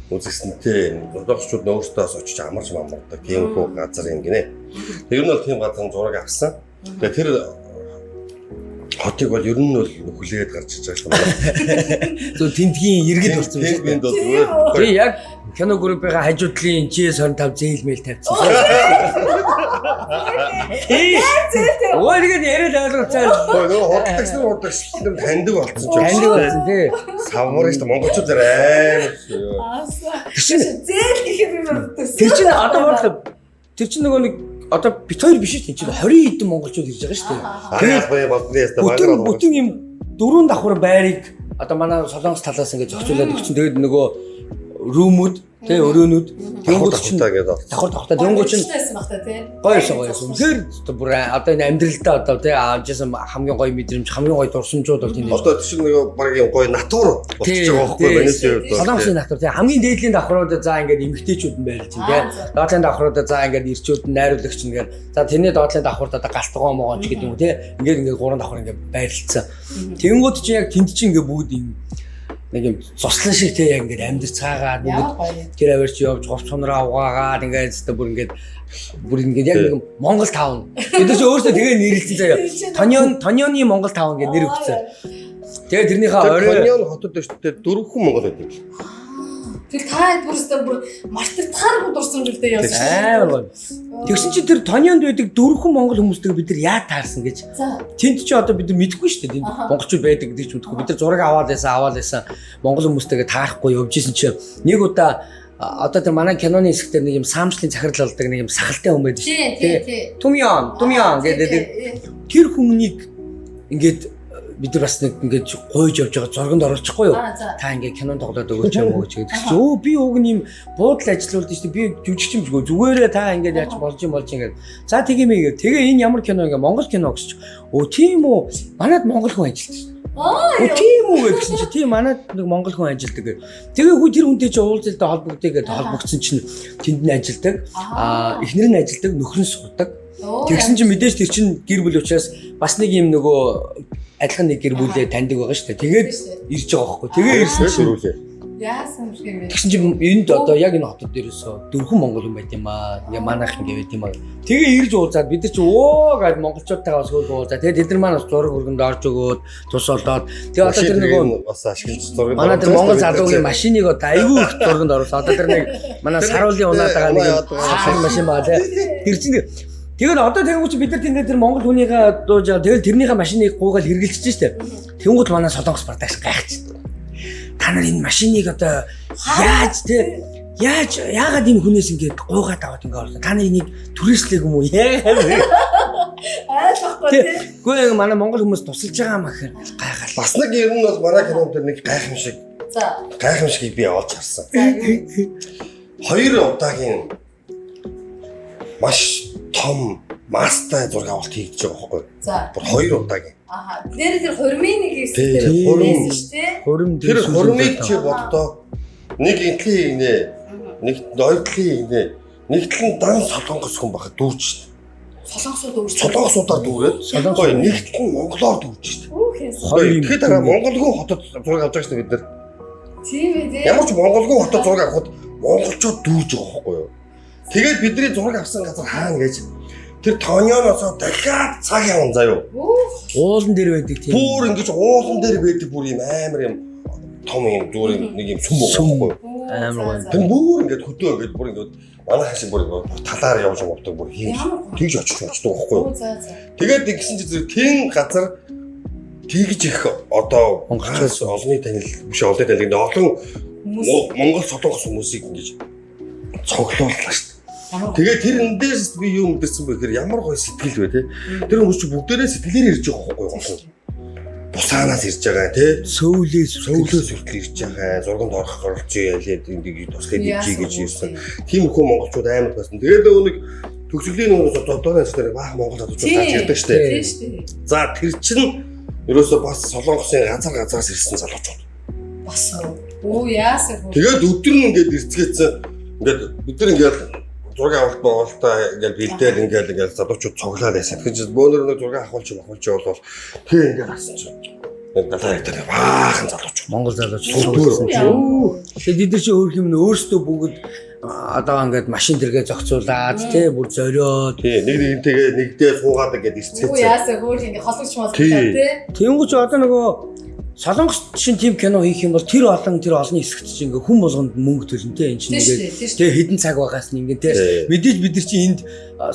үзэсгэлэнтэй зурагчид өөрсдөөс очиж амарч мамардаг тийм хөө газар юм гинэ. Тэр нь бол тийм газар зураг авсан. Тэгээ тэр хотыг бол ер нь бол хүлээд гарч иж байгаа юм байна. Зөв тентгийн иргэд болсон юм байна. Би яг кино группийн хажуудлын G25 зээлмэл тавьчихсан. Өөрөөр яриад ойлгоцоо. Нөгөө хурдтагсан шилэн таньдаг болсон ч таньдаг болсон тий. Савмар шүү монголчууд амар. зээл гэх юм боддог. Тэр чинь одоо бодлоо тэр чинь нөгөө нэг одоо бит хоёр биш тийм чинь 20 хэдэн монголчууд ирж байгаа шүү дээ. Тэгээд болны яста багаар бүтэн юм дөрөв давхар байрыг одоо манай Солонгос талаас ингээд зохицуулаад өгсөн. Тэгээд нөгөө рүүмүүд Тэ өрөөнүүд тэнгууд чинь давхар гэдэг. давхар давхар тэнгууд чинь байсан баг та тий. гоёс. Үнэхээр бүр одоо энэ амьдралдаа одоо тий аажсан хамгийн гоё мэдрэмж, хамгийн гоё дурсамжууд бол тэнд. Одоо тийм нэг багийн гоё натур болчихж байгаа байхгүй миний хувьд. Солонгосын натур тий хамгийн дээдлийн давхруудад за ингээд эмгтээчүүд нь байрлаж байна тий. Доотлын давхруудад за ингээд ирчүүд нь найруулагч ингээд за тэрний доотлын давхрууд одоо галтгоо могоонч гэдэг юм тий. Ингээд гурван давхар ингээд байрлалцсан. Тэнгууд чинь яг тэнд чинь ингээд бүгд юм нэг юм цуслан шиг тий яг ингээд амьд цаагаад бүгд тэр авирч явж говц хонороо угаагаад ингээд зөв бүр ингээд яг нэг Монгол таун. Бид ч өөрсдөө тэгээ нэрлэлсэн заяа. Тоньоны Монгол таун гэдэг нэр өгсөн. Тэгээ тэрнийхээ орой Тоньон хотод шүү дээ 4 хүн Монгол байдаг. Тэр та бүрстээ бүр мартагдахааргүй дурсамжтай явсан. амар гоё. Тэгсэн чинь тэр Тоньонд байдаг 4 хүн Монгол хүмүүстэйг бид нар яа таарсан гэж. Тэнд чи одоо бид нар мэдэхгүй шүү дээ. Тэнд монголчууд байдаг гэдэг ч мэдэхгүй. Бид нар зураг аваад байсан. Монгол хүмүүстэйгээ таарахгүй явж исэн чи нэг удаа одоо тэр манай киноны хэсэгтэр нэг юм саамчлын захирал болдог нэг юм сахалтай хүн байдаг шүү дээ. Тий. Тумьян гэдэг тэр хүмүүнийг ингээд бид нар бас нэг ингээд гойж явж байгаа зурганд оруулчихгүй юу? Та ингээд кинонд тоглоод өгөөч юм уу гэж гэдэг чи өө би уг нь юм буудал ажилуулдаг шүү дээ. Би жүжигч юм шүү. Зүгээрээ та ингээд яаж болж ингээд. За тэгэмээ. Тэгээ энэ ямар кино ингээд Монгол кино гэж. Өө тийм үү? Манайд Монгол хүн ажилладаг шүү. Тийм үү гэсэн чи тийм манайд нэг Монгол хүн ажилладаг гэ. Тэгээ хүү тэр хүнтэй чи уулзалтаа холбогдъё гэдээ холбогдсон чинь тэнд нь ажилладаг. Эхнэр нь ажилладаг, нөхөр нь сурдаг. Тэгсэн чинь мэдээж тэр чинь гэр бүл учраас бас нэг юм нөгөө адилхан нэг гэр бүлээ таньдаг байгаа шүү дээ. Тэгээд ирж байгаа байхгүй. Тэгээ ирсэн чинь яасан юм бэ? тэгсэн чинь энд одоо яг энэ хотод дээрээсөө 4 Монгол хүн байт юм аа. Ингээ манайх ингээ байт юм аа. Тэгээ ирж уулзаад бид нар чи өө гэж монголчуудтайгаа бас хөөж уулзаа. Тэгээд тэд нар маань бас зураг өргөнд орж өгөөд тус болоод тэгээ одоо тэр нөгөө бас ашиглаж зураг манай тэр Монгол залуугийн машиныг одоо айгүй их зурганд оруулсан. Одоо тэр нэг манай саруулын унаад байгаа нэг машин байгаа тий. Тэр чинь тэгээд одоо тэнгуүч бид нар тэнд тэр Монгол хүнийгээ дууж байгаа. Тэгэл тэрнийхээ машиныг гуугаал хэргэлцэж штэ. Тэнгуүч манай Солонгос бардагш гайхаж. Та нар энэ машиныг одоо яагаад энэ хүнээс ингэж гуугаад аваад ингэ орлоо. Та нар энийг түрээслэх юм уу? Айлахгүй тий. Гэхдээ манай монгол хүмүүс тусалж байгаа юм гэхээр гайхал. бас нэг ер нь бол манай кинонд нэг гайхамшиг. За. Гайхамшигыг би олж харсан. Хоёр удаагийн маш том мастай зураг авалт хийгдэж байгаа байхгүй. За. Бүр хоёр удаагийн. Аха. Тэр хурмын нэг хэсэг Тэр байсан шүү дээ. Тэр хурмыг чи боддоо нэг интлийн игнэ, нэг ноёдлын игнэ, нэг талын дан солонгос хүн баха дүүж шүү дээ. Солонгосууд дүүж. Солонгосуудаар дүүрээд солонгос нэг тал нь монголоор дүүж шүү дээ. Хоёр юм. Тэгэхээр дараа монголгүй хотод зураг авч байгаа шүү дээ бид нар. Тийм ээ тий. Ямар ч монголгүй хотод зураг авахд монголчууд дүүж байгаа байхгүй юу? Тэгээд бидний зураг авсан газар хаана гэж тэр Тоньоноосоо дахиад цаг явна заяо. Уулан дээр байдаг тийм. Бүр ингэж уулан дээр байдаг бүр юм амар юм том юм зүгээр нэг юм сүм байхгүй юу? Амар гоё. Тэр бүр ингэж хөдөө ингэж бүр ингэж манай хашиг бүр талаар явж явдаг бүр хийж тэгж очиж очдог байхгүй юу? Тэгээд ингэсэн чи зэрэг тэн газар тэгж их одоо монголчууд олонний танил биш олонний танил олон монгол солонгос хүмүүсийг ингэж цоглууллаа шүү. Тэгээд тэр эндээс би юу мэдэрсэн бэ гэхээр ямар гоё сэтгэл вэ те. Тэр хүмүүс чи бүгдээрээ сэтгэлээр ирж байгаа байхгүй юу? Бусаанаас ирж байгаа те. Сөүлээс хүртэл ирж байгаа. Зурганд орох оролцоо ялээд энийг туслаад ичий гэж ирсэн. Тийм хөө монголчууд амар байсан. Тэгээд нэг төгсгөлийн нөгөө додооны ажлаар баах монгол залуучууд гарч ирдэг штэ. За тэр чинь ерөөсөө бас солонгосын газраас ирсэн залуучууд. Бас оо яасан. Тэгээд өдөр нь ингээд ирцгээсэн. Ингээд бид нар ингээд зураг авалт боолтой ингээд бэлдээл ингээд залуучууд цоглаад байсан. Тэгэхээр бөөнөр нэг зураг авахулч болвол тэг ингээд асан чинь. Далаа дээр баахан залуучууд. Монгол залуучууд. Тэгээд бид нар чи өөр юм өөрсдөө бүгд одоо ингээд машин дэргээ зохицуулаад тий бүр зориод тий нэгнтэйгээ нэгдээ суугаад ингээд ирцгээсэн. Оо яасан хөөх ингээд холгоч мал тий. Тэнгуүч одоо нөгөө солонгос шин тим кино хийх юм бол тэр олон хэсэгт чинь ингээ хүн болгонд мөнгө төлнө те энэ чинь ингээ тэгээ хідэн цаг байгаас нь ингээ те мэдээж бид нар чинь энд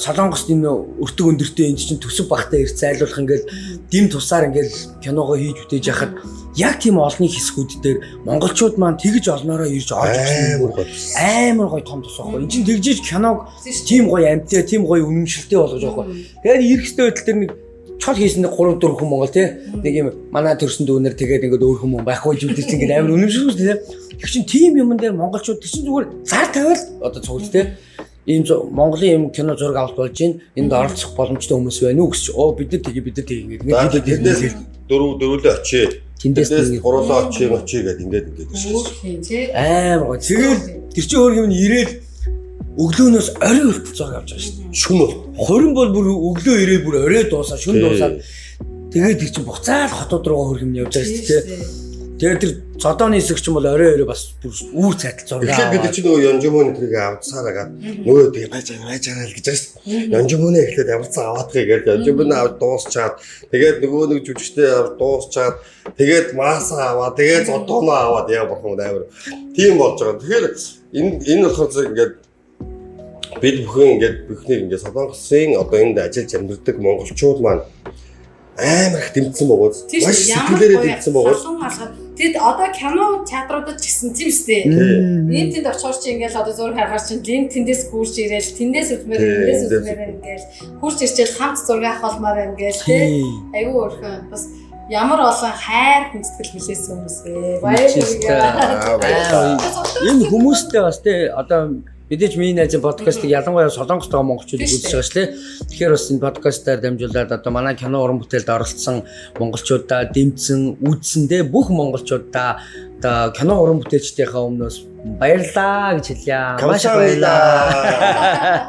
солонгост энэ өртөг өндөртэй энд чинь төсөв багтаа ирц зайлуулах ингээл дэм тусаар ингээл киногоо хийж үтээж яхад яг тийм олонний хэсгүүд дээр монголчууд маань тэгж олноороо ирж орж ирсэн амар гоё том тус байхгүй. Энд чинь тэгжиж киног тийм гоё амттай тийм гоё үнэмшилтэй болгож байгаа байхгүй. Тэгээд ирэхтэй байтал тэр нэг чод хийсэн 3 4 хүн Монгол тий нэг юм манай төрсөн дүүнэр тэгээд ингээд өөр хүмүүс байхгүй ч үдэрч ингээд амар үнэмшгүй тий. Тэр чинь тим юмн дээр монголчууд тэр чинь зүгээр зар тавиал одоо цуглаа те. Ийм Монголын юм кино зураг авалт болж байна. Энд оролцох боломжтой хүмүүс байна уу гэж. Бид нар тэгээ ингээд дөрвөлөө очие. Тэндээс гурлаа очие гэдэг ингээд тий. Амар гоо. Тэгэл тэр чинь өөр юм ирээл өглөөнөөс орой хүртэл зураг авч байгаа шүү дээ. шүн бол. Хорин бол бүр өглөө ирээ бүр орой дуусаа шүн дуусаад тэгээд тэр чинь буцаад хотод руугаа хөрх юм явж байгаа шүү дээ. Тэгээд тэр цодооны хэсэг чинь бол орой бас бүр үүр цайтал зураг. Тэгэхээр бид чинь нөгөө Янжимоны тэрийг авцсараагаад нөгөө тэгээ байж байгаа л гэж байгаа шүү дээ. Янжимоны эхлээд авцсан аваадхыг гээд Янжимоны аваад дуусчаад тэгээд нөгөө нэг жүжигчтэй аваад дуусчаад тэгээд маасаа аваад тэгээд цодооноо аваад яа болох юм амар. Тийм болж байгаа. Тэгэхээр энэ болохоор ингээд бид бүхэн ингээд бүхнийг ингээд Солонгосын одоо энд ажиллаж амьдардаг монголчууд маань амар их дэмжсэн байгаа. Маш сэтгэлээрээ дэмжсэн байгаа. Тэгэд одоо кино театруудад ч гэсэн тийм үстэй. Ийм тэнд очихоор чи ингээл одоо зураг харахаар чи линк тэндээс хурж ирээл тэндээс үзмээр ингээл хурж ирчээл хамт зураг авах болмоор ингээл тий. Айгүй өөрхөн бас ямар олон хайр хүндэтгэл хүлээсэн хүмүүс вэ. Баярлалаа. Энэ хүмүүстэй бас тий одоо мэдээж миний найзын подкастыг ялангуяа Солонгост байгаа монголчууд үзэж байгаа ш. Тэгэхээр бас энэ подкастаар дамжуулаад одоо манай кино уран бүтээлд оролцсон монголчуудаа дэмжсэн, үзсэндээ бүх монголчуудаа одоо кино уран бүтээлчдийнхээ өмнөөс баярлалаа гэж хэлье. Маш баярлалаа.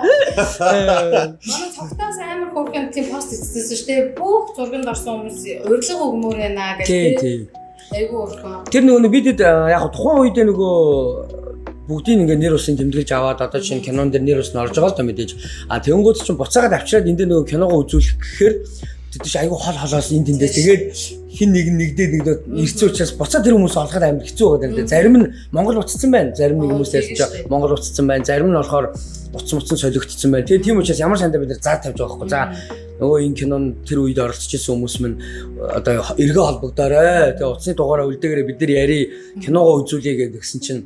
Манай цогтоос амар хөөрхөн тийм пост хийсэн шүү дээ. Бүх зурганд орсон хүмүүс урилга өгмөр байна гэх тийм. Айгуу өөрхөн. Тэр нөгөө бидэд яг тухайн үед нөгөө бүгдийг ингээ нэр усын тэмдэглэж аваад одоо чинь кинон дээр нэр ус нь орж байгаа л да мэдээж. Тэнгууд чинь буцаагаад авчираад энд нөгөө киногоо үзүүлэх гэхээр тэд чинь айгүй хол холоос энд тэндээ тэгээд хин нэгдээд ирсэн учраас буцаад тэр хүмүүс олоход амар хэцүү байгаа даа. Зарим нь Монгол уцсан байна. Зарим нэг хүмүүс ярьж Монгол уцсан байна. Зарим нь болохоор уцсан солигдсон байна. Тэгээд тийм учраас ямар сандаа бид нар заа тавьж байгаа байхгүй. За нөгөө энэ кинон тэр үед оролцож ирсэн хүмүүс минь одоо эргээ холбогдоорой. Тэгээд уцсны дугаараа үлдээгээрээ бид нар яри киногоо үзүүлье гэсэн чинь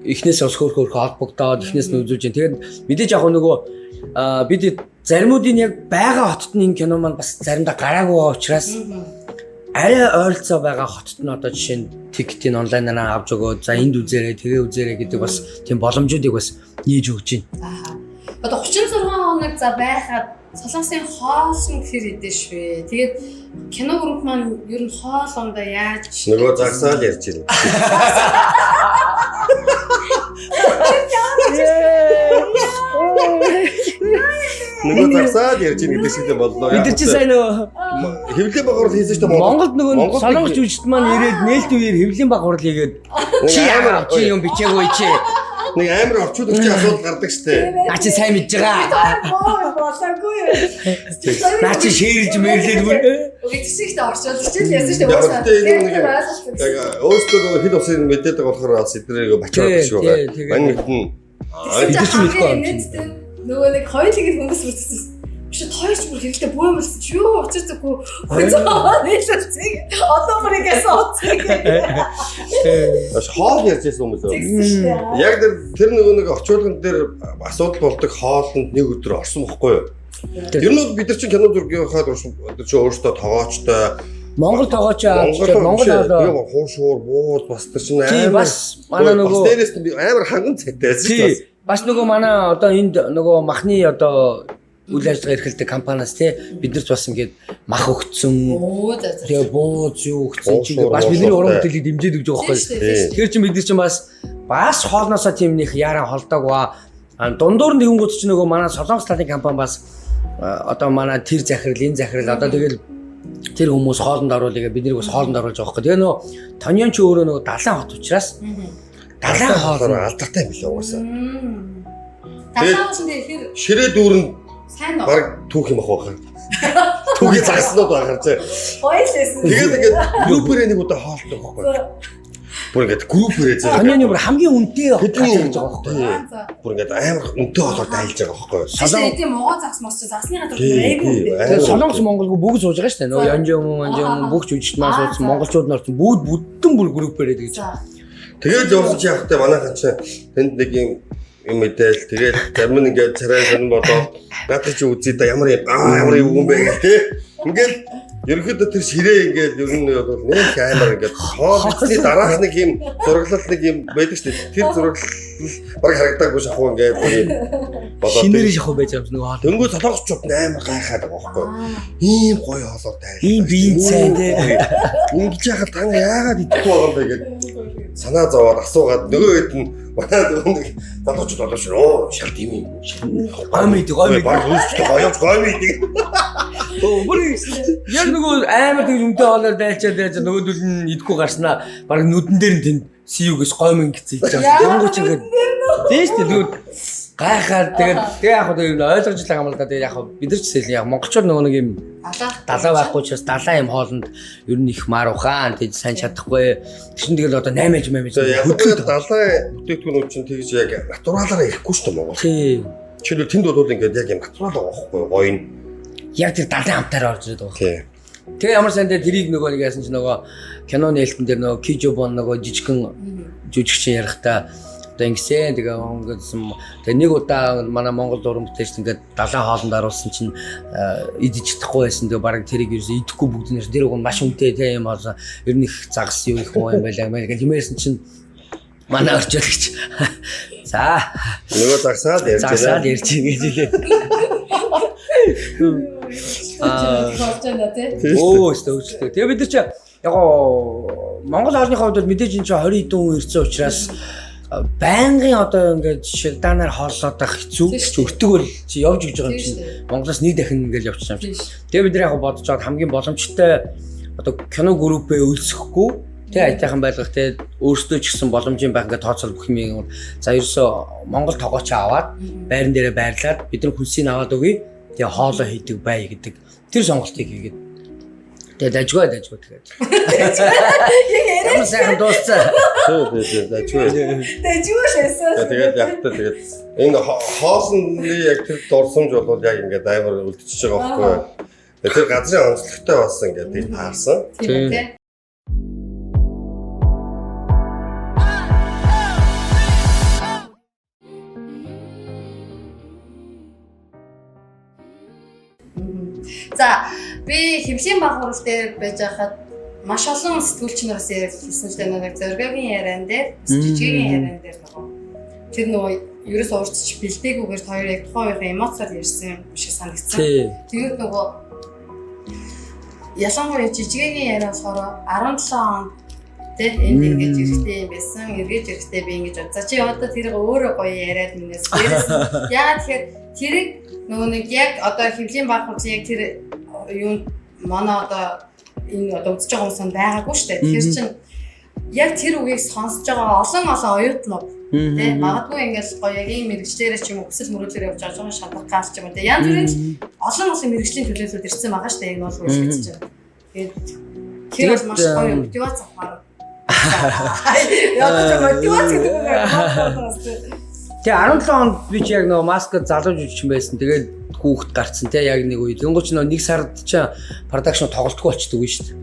эхнээс бас хөөх холбогдоод эхнээс нь үзүүлж байна. Тэгээд мэдээж яг нөгөө бид заримуудын яг байгаа хотод нь энэ кино маань бас заримдаа гараагүй байгаа учраас арай ойролцоо байгаа хотод нь одоо жишээ нь тикетийг онлайнаар авч өгөөд за энд үзээрэй, тэгээ үзээрэй гэдэг бас тийм боломжуудыг бас нээж өгч байна. Одоо 36 хоног за байхад Солонгосын хоолсон гэхэр хэдэж швэ. Тэгээд кино групп маань ер нь хоолондоо яаж нөгөө загсаал ярьж байна. Нөгөө загсаал ярьж байгаа гэдэг шиг боллоо. Бид чи сайн нөгөө хэвлэлийн баг хурал хийсэн шүү дээ. Монголд нөгөө солонгос жүжигчд маань ирээд нээлт үеэр хэвлэлийн баг хурал хийгээд чи ямар чи юм бичээгүй чи нэг амар орчуулагчийн асуудал гардаг штэ. Наа чи сайн мэдж байгаа. болоогүй. Наа чи шээрж мэрлээд бүр. Үгүй тийшээ орчуулагч л ярьсан шүү дээ. Яг өөрсдөө хэл усын мэдээд байгаа болохоор бас эднэрийг бачаад шүү байгаа. Мань мэднэ. Бид ч мэдгүй. Нөгөө нэг хоёулыг хүмүүс үзсэн. Биш тойч бүр хэрэгтэй буу юмсан чи юу учир зүггүй. Одоо мөрийгээс оцсон. Бас хоол ярьжсэн хүмүүс үү? Яг тэр нэг орчуулган дээр асуудал болдог хоолнд нэг өдөр орсон бохгүй юу? Ер нь бид нар чинь кино зургийнхаа одоо чи өөрөөсөө тоогоочтой Монгол тоогооч авчихсан Монгол одоо хуушуур бууд бас тэр чинь амар бас манай нөгөө дээрээс амар ханган цайтай байсан шүү дээ. Бас нөгөө манай одоо энд нөгөө махны одоо үйл ажиллагаа эрхэлдэг компаниас тий биднэрт бас ингээд мах өгцөн тэгээ бууз юу өгцөн чинь бас бидний уран бүтээлийг дэмжиж өгч байгаа байхгүй. Тэгэхээр чинь бид нар чинь бас хоолноосоо тийм нэг яран холдог ба дундуур нэгэн гут чинь нөгөө манай Солонгос талын компани бас одоо манай тэр захирал энэ захирал одоо тэгэл тэр хүмүүс хоолнд оруулъя бид нарыг бас хоолнд оруулж байгаа байхгүй. Тэгээ нөгөө Тоньон ч өөрөө нөгөө далайн хот учраас далайн хоол алдартай билээ угаасаа. Далайн хоол тэгэхээр ширээ дүүрэн сайн нөө. Бараг түүх юм ах байхаа. Түүхий загснууд байхаа чи. Ойлээсэн. Тэгээд ингээд группээр нэг удаа хоолтой байхгүй. Бүр ингээд группээр зээ. Таны бүр хамгийн үнэтэй хоолтой гэж байгаа байхгүй. Бүр ингээд амар үнэтэй хоолой айлж байгаа байхгүй. Солонгос тийм могоо загс мос чи загсны гадар айгүй. Тэгээд Солонгос Монголгүй бүгд сууж байгаа шүү дээ. Нөгөө Янжим бүх жүжигчд маань суудсан монголчууд нар чинь бүгд бүтэн бүр группээр гэж. Тэгээд явсан чи явахтай манайхан чи тэнд нэг юм мэдээл тэгээд зарим нь ингээд царай сонь бодоод наадах чи үзье да ямар юм бэ гэх тээ. Ингээд ерөнхийдөө тэр ширээ ингээд ер нь бол нэг амар ингээд хоол эзний дараах нэг юм зураглал нэг юм байдаг шүү дээ. Тэр зураглал баг харагдаагүй шахуу ингээд болоод шинээр шахуу байж байгаа юм нөгөө хоол. дөнгөж солонгосчууд амар гайхаад байгаа байхгүй. Ийм гоё хоолоор тайлбар. Ийм биеийн цай тий. Ингэж яхад та яагаад идэхгүй байгаа юм бэ гэдэг санаа зовоод асуугаад нөгөө хэд нь манай нэг залуучууд болоо шүү. Оо шал тийм юм. Гомид баг үүсчихээ гоёвч гомид. Бүр яг нөгөө амар тэгж өмдөө хоолоор дайлчаад яаж нөгөөдөл нь идэхгүй гарснаа баг нүдэн дээр нь тэнд сиюгээс гомин гэсэн хийж байгаа. Дөнгөж ингээд тийм шүү дээ. Гайхаад тэгээд яг хөө тийм ойлгож байгаа юм л да. Тэгээд яг бид нар ч гэсэн яг монголчууд нөгөө нэг юм далаа байхгүй учраас далаа юм хоолнд ер нь их маруухан тэгж сайн чадахгүй. Тэгшин тэгэл одоо 8 мэж хөдлөд далаа бүтээгдэхүүнүүд чинь тэгж яг натуралаараа ирэхгүй шүү дээ Монгол. Тийм. Жишээлбэл тэнд бол ингээд яг юм натурал байгаа байхгүй гоё нь. Яг тэр далайн хамтаараа орж ирээд байгаа. Тийм. Тэгээ ямар сайн дээр тэрийг нөгөө нэг яасан чи нөгөө киноны хэлтэн дээр нөгөө Kijobon нөгөө жижигхэн жүжигчин ярихдаа одоо ингэсэн тэгээ өнгөсөн тэгээ нэг удаа манай Монгол уран бүтээлч ингээд далайн хоолнд оруулсан чинь идэж чадахгүй байсан тэгээ баг тэрийг ерөөсөө идэхгүй бүгднээс тэр уг нь маш үнэтэй тийм юм болсон ер нь их загас юу их юм байлаа гэх хэмээрсэн чинь манай орчуулагч за нөгөө загсаад ярьж байна. загсаад ярьж гэж хэлээ. Оо өстэй. Тэгээ бид нар чи яг Монгол хоолны хувьд бол мэдээж энэ чинь 20 хэдэн хүн ирсэн учраас байнгын одоо ингээд шилдаанаар хооллоод байх хэцүү. Өртөг бол чи явж гэж байгаа юм чинь Монголоос нэг дахин ингээд явчих юм чинь. Тэгээ бид нар яг бодож чад хамгийн боломжтой одоо кино группээ өлсөхгүй тэгээ айтайхан байлгах тэгээ өөрсдөө ч гэсэн боломжийн байх ингээд тооцоол бүх юм. За ерөөсөө Монгол тогооч аваад байран дээрээ байрлаад бид нар хүнсийг аваад өгье. Тэгээ хоолоо хийдэг бай гэдэг тэр сонголтыг хийгээд тэгээ дажгүй тэгээд ямар сайхан дууссан дажгүй шээсэн. Тэгээд ягтаа тэгээд энэ хоолны яг тэр дурсамж бол яг ингээд амар үлдчихэж байгаа байхгүй. Тэр газрын онцлогтой болсон ингээд таарсан. Тийм үү. За би хэмжээний багвар дээр байж байхад маш олон сэтгүүлч нараас ярьсан ч нэг зөргөгийн яриан дээр жижигхэн яриан дээр нөгөө тэр нөгөө ерөөс уурчиж бэлдээгүйгээр хоёр яг тухайн үеийн эмоцоор ярьсан юм шиг санагдсан. Тэгээд нөгөө ялангуяа жижигхэн яриан болохоор 17 он тэг энд ингэж хэрэгтэй юм байсан эргэж хэрэгтэй би ингэж за чи одоо тэр өөрөө гоё яриад минээс яагаад тэгэхээр тэрийг нөгөө нэг яг одоо хөвлийн багхуудын яг тэр юм манай одоо энэ одоо үзэж байгаа хүмүүс байгаагүй шүү дээ. Тэгэхээр чинь яг тэр үгийг сонсож байгаа олон оюутнууд тийм магадгүй ингээл гоё яг ийм мэрэгчлэрээ ч юм уу өсөл мөрөдлөөр явж байгаа шалгахаас ч юм уу тийм янз бүрийн олон мэрэгчлийн төлөөлөлд ирсэн байгаа шүү дээ. Энэ бол үйлчлэж байгаа. Тэгээд тэр бол маш гоё мотивац авах. Яа ч мотивац гэдэг үг байна. Тэгээ 17 онд би ч яг нөгөө маскад залууж үжиж байсан. Тэгээд хүүхэд гарцсан те яг нэг үед. Дөнгөч нөгөө нэг сард ч продакшн тоглолтгүй болчихдог шүү дээ.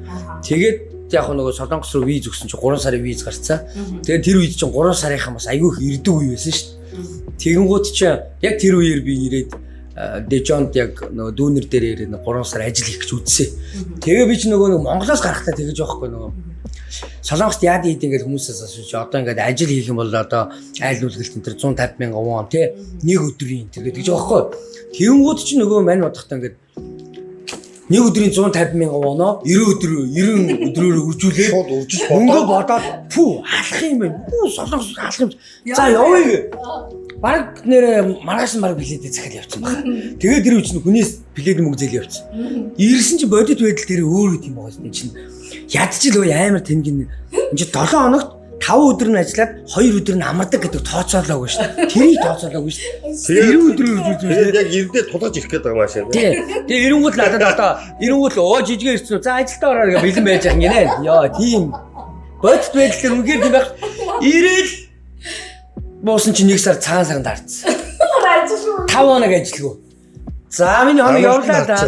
Тэгээд яг нөгөө Солонгос руу виз өгсөн чи 3 сарын виз гарцсан. Тэгээд тэр үед чинь 3 сарынхаа бас айгүй их ирдэг үе байсан шүү дээ. Тэгэнгүүт чи яг тэр үеэр би ирээд Дежонд яг нөгөө дүүнер дээр ирээд 3 сар ажил хийх гэж үзсэн. Тэгээ би ч нөгөө Монголоос гарахтаа тэгэж байхгүй нөгөө Солонгост яад ийд ингээд хүмүүсээс асууж одоо ингээд ажил хийх юм бол одоо айл нүлгэлт энэ 150,000 вон тий нэг өдрийн энэ гэж байгаа байхгүй. Тэнгүүд чи нөгөө мань бодохтаа ингээд нэг өдрийн 150,000 воноо 90 өдрөөр үржүүлээ. Шууд үржиж мөнгө бодоод фүү алах юм байна. Фүү Солонгос алах юм. За явъя. Бараг нэрээ маргааш нь бараг билетээ захиад явчихсан байна. Тэгээд тэр үчиг хүнээс билет мөнгө зээл явчихсан. Ирсэн чи бодит байдал тэр өөр юм байгаа юм чинь. Ядчил үе амар тэнгийн энэ 7 хоногт 5 өдөр нь ажиллаад 2 өдөр нь амардаг гэдэг тооцоолоогүй шүү дээ. Тэрийг тооцоолоогүй шүү дээ. 90 өдөр үржүүлж байна. Яг ирдээ тулгаж ирэх гээд байгаа машин. Тэгээ эренгүүт л надад одоо эренгүүт л оо жижигээр ирсэн үү. За ажилдаа ороо гэж бэлэн байж байгаа юм гинэ. Йоо тийм. Бодит байдал үнэхээр тийм байх. Ирээл буусан чи 1 сар цагаан саранд харцсан. 5 хоног ажилгүй. За миний хоног явлаа да.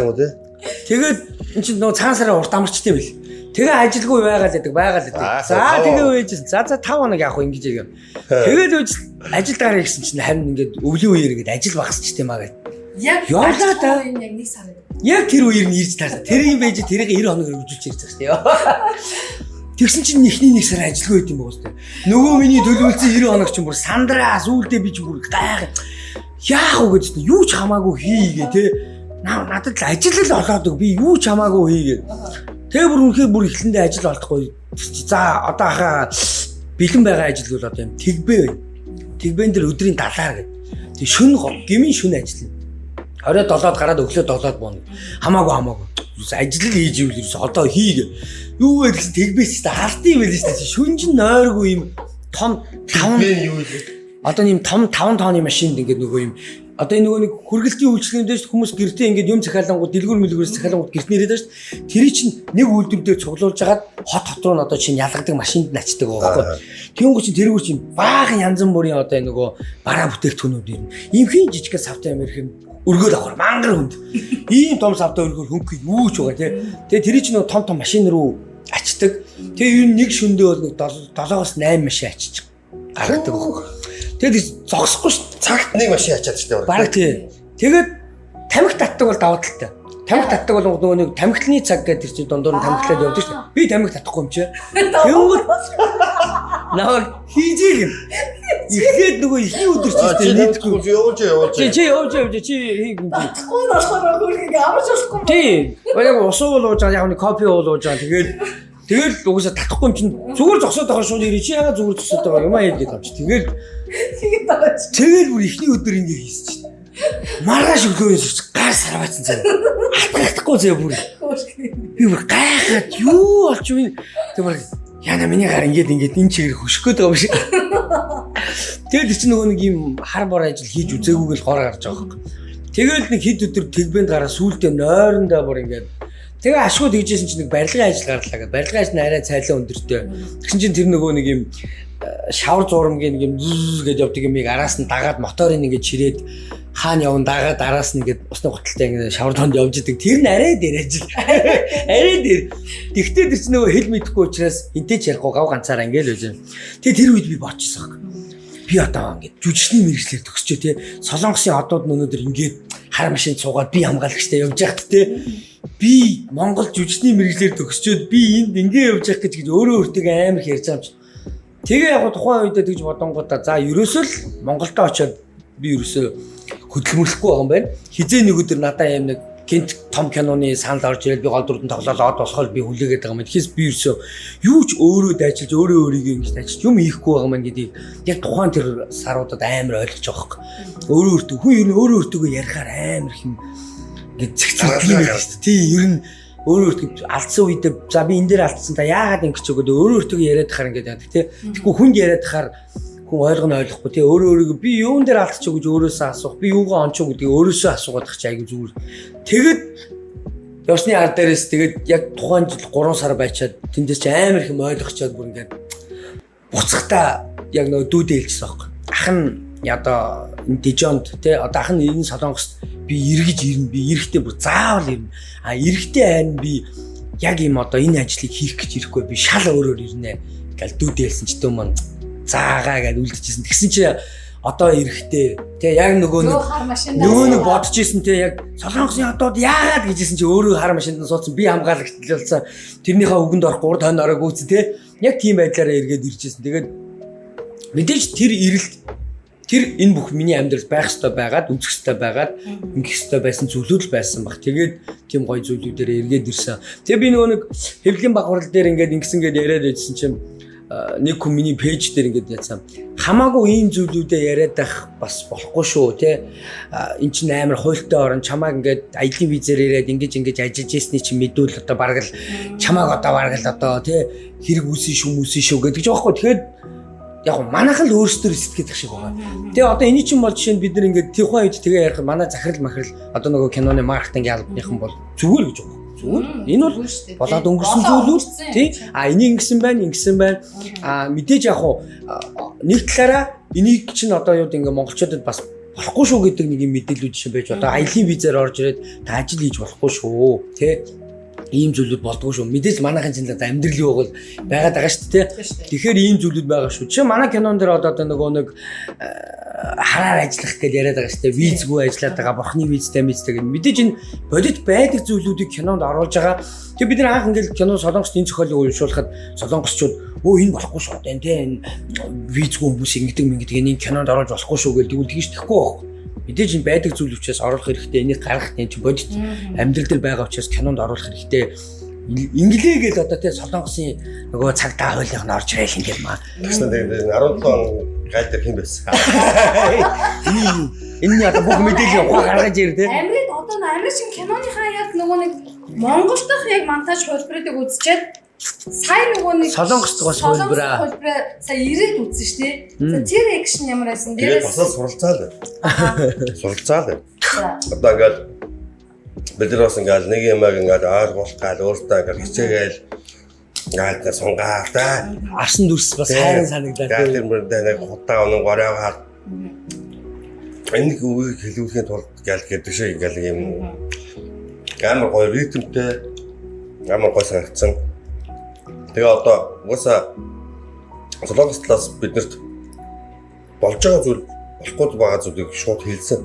Тэгээд эн чинь нөгөө цагаан сараа урт амарчтай байл. Тэгээ ажилгүй байгаад байдаг. За тэгээ үйжсэн. За 5 хоног явах ингэж юм. Тэгээд үйж ажил дараа гэсэн чинь харин ингээд өвлийн үеэр ингээд ажил багасч тийм аа гэд. Яг явлаа та. энэ яг нэг сар. Яг тэр үеэр нь ирж таарсан. Тэр юм байж тэрийг 90 хоног үргэлжлүүлж ирж байгаа шүү дээ. Тэгсэн чинь эхний нэг сар ажилгүй байт юм байна шүү дээ. Нөгөө миний төлөвлөсөн 90 хоног чинь бүр сандраа сүулдэ би чинь бүр гайх. Яах вэ гэж юу ч хамаагүй хийгээ те. Надад л ажил л олоод би юу ч хамаагүй хийгээ. Тэгээ бүр үнэхээр бүр эхлэндээ ажил олдохгүй. За одоо хаа бэлэн байгаа ажил бол одоо юм тэгбэ. Тэгбэн дээр өдрийн 70-аар гэдэг. Тэг шүн гмийн шүн ажиллана. Орой 7-д гараад өглөө 7-д бууна. Хамаагүй. Ажил л хийж ивэл ерөөс одоо хийгээ. Юу вэ гэсэн тэгбээс та халтын байл шүү дээ. Шүн чинь нойргүй юм том 5 юу вэ? Одоо ийм том 5 тооны машинд ингээд нөгөө юм одоо энэ нөгөө нэг хүргэлтийн үйлчлэгнээс хүмүүс гэртээ ингээд юм захиалангууд дэлгүүр мэлгүүрээс захиалангууд гэрт нэрээд шүү дээ. Тэрий чинь нэг үйлдвэр дээр цуглуулж хагаад хот руу нь одоо чинь ялгадаг машинд начдаг байгаа байхгүй. Тэнгуү чинь тэргүүр чинь баахан янз бүрийн одоо энэ нөгөө бараа бүтээгдэхүүнүүд ирнэ. Ийм хин жижиг савтай амирх юм өргөөл авах мангар хүнд. Ийм том савтай өргөөл хөнгө юу ч байгаа тий. Тэгээ тэрий чинь нөгөө том машин руу ачдаг. Тэгээ ер нь нэг шөндөө бол нэг 7-8 машин ачиж гаргадаг байхгүй. Тэгээд зогсохгүй ш. Цагт нэг машин ачаад штэ. Бараг тий. Тэгээд тамхи татдаг бол даваа талтай. Тамхи татдаг бол нөгөө нэг тамхилны цаг гэдэг чинь дундуур нь тамхилаад явдаг шүү дээ. Би тамхи татахгүй юм чи. Тэнгүүд наваг хийжээг юм. Ихэд нөгөө ихний өдөр ч тийм нийтгүй явуулж. Чи явж чи хийх юм чи. Татахгүй болохоор хөрхийг амарч болохгүй. Тий. Яг усуу уулууж байгаа яг нэг кофе уулууж байгаа. Тэгээд угсаа татахгүй юм чинь зүгээр зогсоод байгаа шүү дээ. Чи яагаад зүгээр зогсоод байгаа юм аа яа гэдэг юм чи. Тэгээд бүр ихний өдөр ингэ хийсэн чинь. Маргааш өглөөс гар сарваацсан зав. Хатгахгүй зав бүр. Би бүр гайхаад юу болч вэ? Тэг бүр яна миний гар ингээд энэ чигээр хөшөх гээд байгаа юм шиг. Тэгээд чи нөгөө нэг юм хар бор ажил хийж үзээгүйг л гор гарч байгаа юм. Тэгээд нэг хэд өдөр тэгбэнд гараа сүултээ нойрондоо бүр ингээд тэгээ ашгүй тэгжсэн чинь нэг барилгын ажил гарлаа гэдэг. Барилгын ажил нь арай цайлан өндөртэй. Тэгсэн чинь тэр нөгөө нэг юм шавар зурамгийн нэг юм гээд явдаг юмыг араас нь дагаад моторыг ингээд чирээд хаана явна дагаад араас нь ингээд усны гуталтай ингээд шавар донд явж идэг. Тэр нь арай дээр ажил. Арай дээр. Тэгтээ тэр чинь нөгөө хэл мэдэхгүй учраас энтэй ч ярихгүй гав ганцаараа ингээд л байж юм. Тэгээ тэр үед би бодчихсон. Би одоо ингээд жүжигчний мэргэжлэр төгсчөө те. Солонгосын одууд өнөөдөр ингээд хар машин цуугаад би хамгаалагчтай явж байхад те. Би Монгол жүжигчний мэргэжлэр төгсчөөд би энд ингээд явж явах гэж өөрөө өөртөө амар их ярьж байгаа юм чи. Тэгээ яг тухайн үедээ тэгж бодонгуудаа за ерөөсөө л Монголдо очиод би ерөөсөө хөдөлмөрлөхгүй байгаа юм байна. Хизээ нэг өдөр надаа юм нэг гинт том киноны санал орж ирэл би гол дүрдэн тоглоод босхол би хүлээгээд байгаа юм. Тэгэхээр би ерөөсөө юу ч өөрөө дайчилж өөрөө өөрийгөө ингэж дайчилж юм хийхгүй байгаа юм гэдгийг яг тухайн тэр саруудад амар ойлгож байгаа юм. Өөрөө өөртөө хүн ер нь өөрөө өөртөө ярихаар амар их юм ингэж зэгцэрдэг юм шүү дээ. Тий ер нь өөрөө өөртөө алдсан үедээ за би энэ дээр алдсан та яагаад ингэж өгөөд өөрөө өөртөө яриад тахаар ингэж яадаг тий. Тэгэхгүй хүнд яриад тахаар хүн ойлгохгүй тий өөрөө өөрийгөө би юун дээр алдчих гэж өөрөөсөө асуух би юугаа онч гэдгийг өөрөөсөө асуугаад тах чи айгүй зүгээр. Тэгэд ёсны ар дээрээс тэгээд яг тухайн жил 3 сар байчаад тэндээс чи амар их юм ойлгочоод бүр ингэж буцахтаа яг нөгөө дүүдээ хэлчихсэн байхгүй. Ах нь одоо энэ Дижонд тий одоо ах нь энэ Солонгост би эргэж ирнэ би эрэхтэй бүр заавал ирнэ. А эрэхтэй хайр би яг юм одоо энэ ажлыг хийх гэж ирэхгүй би шал өөрөөр ирнэ гэл дүүдээлсэн ч юм маань заагаа гэж үлдчихсэн. Тэгсэн чи одоо эрэхтэй тий яг нөгөө нэг бодож исэн тий яг Солонгосын одод яагаад гэжсэн чи өөрөө хар машинд суудсан би хамгаалагч болсон тэрнийхээ үгэнд орох 3 тонн орог үүсэн тий яг тийм байдлаараа эргээд иржсэн. Тэгээд мэдээж тэр ирэлт тэр энэ бүх миний амьдрал байх ёстой байгаад үзэх ёстой байгаад ингэх ёстой байсан зүйлүүд л байсан баг. Тэгээд тийм гоё зүйлүүдээр эргээд ирсэн. Тэгээ би нөгөө нэг хэвлэлийн багварал дээр ингээд ингэсэн гээд яриад байжсэн чинь нэг хүн миний пэйж дээр ингээд яцсан. Хамаагүй ийм зүйлүүдээ яриад байх бас болохгүй шүү те. Эн чинь амар хуйлтай орон чамааг ингээд аялын визээр ирээд ингэж ажиллаж ирсний чинь мэдүүл одоо бараг л чамааг одоо бараг л одоо те хэрэг үсэн шүү гэдэг ч аахгүй. Тэгэхээр яг манайхан л өөрсдөө сэтгэдэг шиг байгаа. Тэгээ одоо энэ чинь бол жишээ нь бид нар ингээд тухайн үед тэгээ ярих манай захирал махрал одоо нөгөө киноны маркетинг албаныхан бол зүгээр гэж байгаа. Зүгээр. Энэ бол болоод өнгөрсөн зүйлүүд тий. А энийг ингэсэн байна. А мэдээж яг нэг талаараа энийг чинь одоо юу гэдэг ингээд монголчуудад бас болохгүй шүү гэдэг нэг юм мэдээлүүд чинь байж одоо аялын визээр орж ирээд та ажил хийж болохгүй шүү тий. ийм зүйлүүд болдгоо шүү. Мэдээж манайхын чинь амьдрал юу бол байгаад байгаа шүү дээ. Тэгэхээр ийм зүйлүүд байгаа шүү. Чи манай кинон дээр одоо нөгөө нэг хараар ажиллах гэж яриад байгаа шүү дээ. Визгүй ажиллаад байгаа, бурхны визтэй мэдтэй гэх. Мэдээж энэ бодит байдаг зүйлүүдийг кинонд оруулж байгаа. Тэгээ бид нар анх ингээл кино солонгост энэ зохиолыг уншуулахад солонгосчууд өө энэ болохгүй шүү дээ. Энэ визгүй хүмүүс ингэдэг энэ кинонд оруулж болохгүй шүү гэж тэгвэл тэгж тэхгүй байхгүй. Мэдээж энэ байдаг зүйл учраас оруулах хэрэгтэй. Энийг гаргах энэ чинь бодит амьдрал дээр байгаа учраас кинонд оруулах хэрэгтэй. Инглээ гэж одоо тий солонгосын нөгөө цагдаа хуулийнх нь орж ирэл ингээл маа. Тэгсэн тэгээд 17 он гал дээр хэн байсан. Энэ одоо бүх мэдээлэл ухаан гаргаж ирээ тий. Америкт одоо Америкийн киноныхаа яг нөгөө нэг Монгол дахь яг монтаж хөлбөрүүдийг үзчихэд сая нөгөө нэг солонгост бас хөлбөрөө сая ирээд үзсэн шүү дээ. Тэр экшн ямар байсан дээрээс бас суралцаа л. Суралцаа л. Одоо ингээл бид нар бас ингээл нэг юмаг ингээл ойлгуулах гал өөртөө ингээл хичээгээл ингээл сунгаа та асан дүрс бас хайран санагдаад тэр мөрөндөө нэг хутаа өнөн гороо хаад энийг үгийг хэлүүлэхийн тулд ингээл гэдэг шиг ингээл юм амар гоё ритмтэй амар гоё санагдсан. Тэгээ одоо угаасаа солонгос талаас биднэрт болж байгаа зүйл болохгүй байгаа зүйлийг шууд хэлсэн.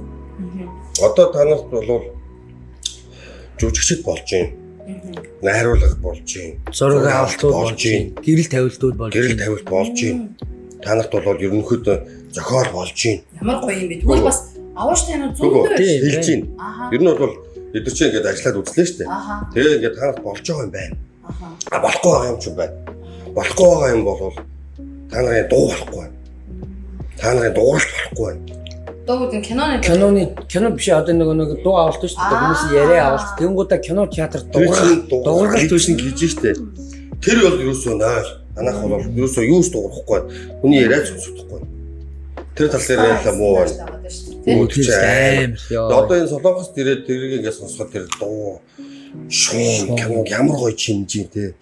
Одоо та нарт бол жүжигчд болж байна. Найруулга болж байна. Зураг авалтууд болж байна. Гэрэл тавилтууд болж байна. Гэрэл тавилт болж байна. Та нарт бол ерөнхийдөө зохиол болж байна. Ямар гоё юм бэ? Тэгвэл бас авааш тань зөндөө хэлж байна. Ер нь бол бид нар чинь ингээд ажиллаад үзлээ шүү дээ. Тэгээ ингээд та нарт болж байгаа юм байна. Болохгүй байгаа юм ч байна. Болохгүй байгаа юм бол та нарын дуу болохгүй байна. Та нарын дууралт болохгүй байна. Дуу гэдэг кино биш одоо нэг дуу авалт шүү дээ. Хүмүүс яриа авалт. Тэнгуудаа кино театр дууралт биш гэж штэ. Тэр бол юусоо нааш. Танах бол юусоо юус дуурахгүй байна. Хүний яриа сонсохгүй байна. Тэр тал дээр яриа муу байна. Одоо энэ солонгост ирээд тэрийг ингээд сонсоход тэр дуу шуум кино ямар гоё чимжээ те.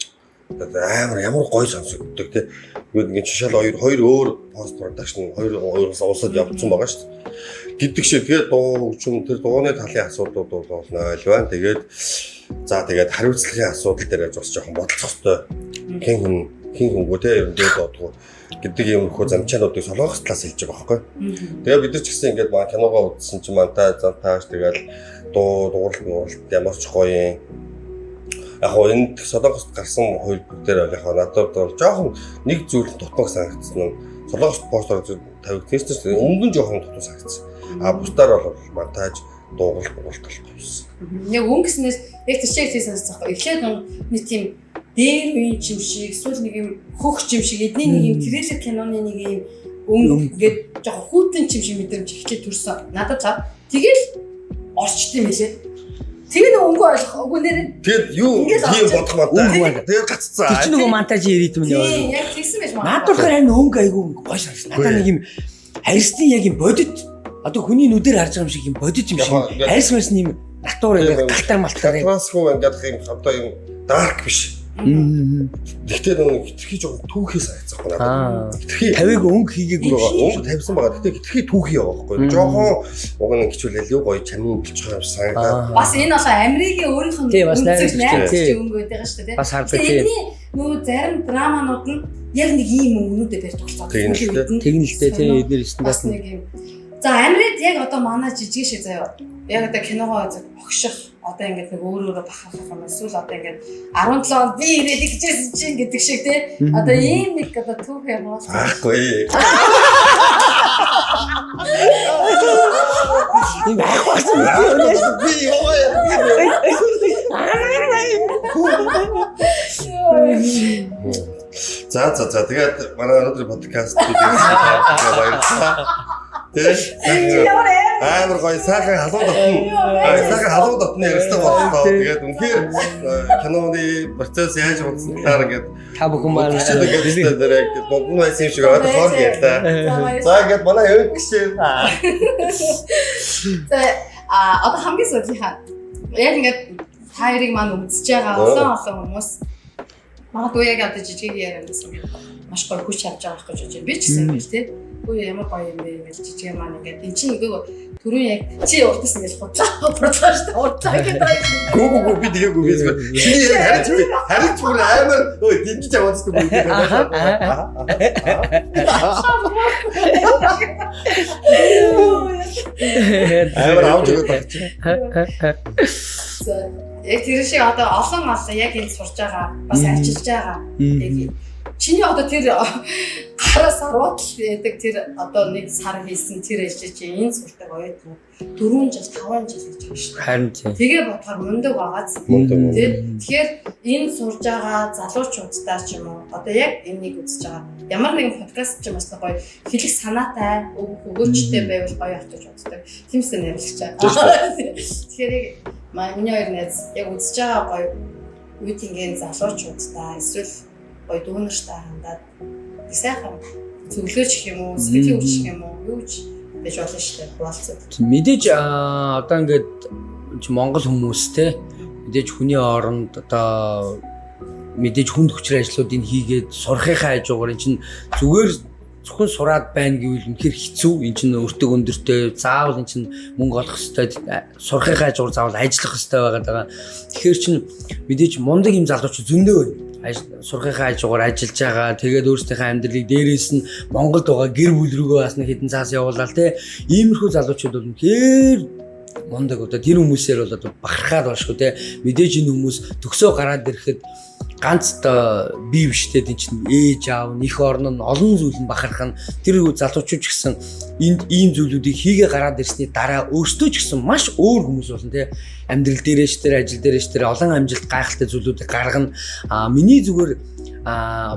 Ямар гоё сонсогддог те. Ингээд шишаал хоёр өөр пост продакшн хоёр улсад явуулсан байгаа шүү дээ. Гэдэг шиг тэгээд дуу хөгжим тэр дууны талын асуудлууд бол болно байна. Тэгээд за тэгээд хариуцлагын асуудал дээр бас жоохон бодолцох хэрэгтэй. Хин хөнгөө те ер нь дуудгүй гэдэг юм хөө замчаануудыг солонгос талаас хэлж байгаа байхгүй. Тэгээ бид нар ч гэсэн ингээд маа киногоо үзсэн чинь мантай зантааш тэгээд дууралт ямар ч гоё юм. Яг гоо энэ солонгост гарсан хөлбөр дээр яг надад бол жоохон нэг зүйл дутмаг санагдсан нь солонгост постор тавигдсан чинь өмнө нь жоохон дутмаг санагдсан. Бусдаар бол монтаж дуугалт болсон. Яг өнгөснөөс яг тийшээ санагдсан байхгүй. Эхлээд нэг тийм дээр үеийн юм шиг эсвэл нэг юм хөх юм шиг эдний нэг юм трейлер киноны нэг юм ингээд жоохон хүүтэн юм шиг мэдрэмж эхлээд төрсөн. Надад цаа тэгэл орчд юм хэлээ. Тэгээ нэг өнгө ойлгох үгүй нэр. Тэгэд юу юм бодох маа. Тэгээ гаццсан. Тэр чинь нөгөө монтажийн ритм нь яваа. Яг тийсэн байж магадгүй. Надад болохоор энэ өнгө айгүй гоё санагдсан. Надад нэг юм харьцны яг юм бодит одоо хүний нүдээр харж байгаа юм шиг юм бодит юм шиг. Харьц мэрсэн юм натур ингээд галтар малтар юм. Трансхүү ингээд юм одоо юм дарк биш. Гэхдээ нэг хитрхий жоохон түүхий санагдсан байна. Хитрхий 50-ыг өнгө хийгээгүй байгаа. Өнгө тавьсан байгаа. Гэхдээ хитрхий түүхий байгаа байхгүй. Жоохон уг нь хичүүлэл юу гоё чамин болчих юм санагдаад. Бас энэ бол Америкийн өөрийнх нь найз өнгө байдаг шүү дээ. Бас хардаг тийм. Нөгөө зарим драманууд нь яг нэг ийм өнгөнүүдэд барьж тоглоцоо. Тэгнэлтэй тийм эдгээр стандарт нэг юм. За Америкт яг одоо манай жижиг шиг заяа. Яг одоо киногоо огших одоо ингээд нэг өөр бахах юм эсвэл одоо ингээд 17 онд би ирээд ихжсэн чинь гэдэг шиг тий. Одоо ийм нэг одоо түүх юм уу? Ахгүй. Ийм байхгүй. Би За тэгээд манай өнөөдрийн подкаст баярлалаа. Амар гоё сайхан халуун дотно. Сайхан халуун дотно ярьсан боллоо. Тэгээд үнэхээр киноны процесс яаж болсон талаар ингээд та бүхэн маань тэгээд дунд байсан юм шиг ойлгохоор ярьлаа. За ингээд манай өвд гişээ. За одоо хамгийн сүүлийнхаа яг ингээд хайрыг маань үзэж байгаа олон хүмүүс магадгүй яг одоо жижиг ярианаас маш гоё хүч авч байгаа гэж бодож байна. Би ч гэсэн биш тий. Үгүй ямар гоё юм бэ гэж жижиг маань ингээд эн чинь нөгөө түрүүн яг чи урдас ингэж худлаа процесс шүү дээ. Худлаа гэдэг. Гүү би тэгээгүй би зүгээр. Чиний харин бүр амар өө дэмжиж аваад байгаа юм. Амар авч өгöd байна. Яг тэр шиг одоо олон яг энэ сурж байгаа бас ажиллаж байгаа. Яг чиний одоо тэр гараас арууд байдаг тэр одоо нэг сар хийсэн тэр ажиллаж энэ суртаг оёд 4 жил 5 жил гэж байна шүү дээ. Харин тийм. Тэгээ бодохоор мундаг байгааз. Тэгэхээр энэ сурж байгаа залуучуудтай ч юм уу одоо яг энийг үзэж байгаа ямар нэгэн подкаст ч юм бас гоё хэлэх санаатай өгөөчтэй байвал гоё авч үздэг. Тиймээс нэрлэж чаа. Тэгэхээр яг миний хоёр найз яг үзэж байгаа гоё үеийнхэн залуучуудтай эсвэл гоё дүүнертэй хандаад сайхан зөвлөөж гэх юм уу сэтгэлийн хүч гэх юм уу юу ч байж болно шүү дээ. Болцоо. Мэдээж одоо ингээд Монгол хүмүүс те мэдээж хүний оронд одоо мэдээж хүнд хүчээр ажлуудыг хийгээд сурахынхаа хажуугаар эн чинь зүгээр зөвхөн сураад байна гэвэл үнэхээр хэцүү. Эн чинь өртөг өндөртэй заавал эн чинь мөнгө олох хэрэгтэй, сурахынхаа хажуугаар заавал ажиллах хэрэгтэй байгаад байгаа. Тэгэхээр чинь мэдээж мундаг юм залуучууд зөндөө байна. Сурахынхаа хажуугаар ажиллаж байгаа. Тэгээд өөрсдийнхээ амьдралыг дээрээс нь Монголд байгаа гэр бүл рүүгээ бас нэг хэдэн цаас явуулаад те иймэрхүү залуучууд бол үнэхээр мундаг одоо тэр хүмүүсээр бол одоо бахархаад байна шүү те. Мэдээж энэ хүмүүс төгсөө гараад ирэхэд ганц та бие биштэй тийм чинь ээж аав нөх орн нь олон зүйл нь бахарах нь тэр залуучууд ч гэсэн энд ийм зүйлүүдийг хийгээ гараад ирсний дараа өөртөө ч гэсэн маш өөр хүмүүс болно тий амьдрал дээрээч тэр ажил дээрээч тэр олон амжилт гайхалтай зүйлүүдийг гаргана миний зүгээр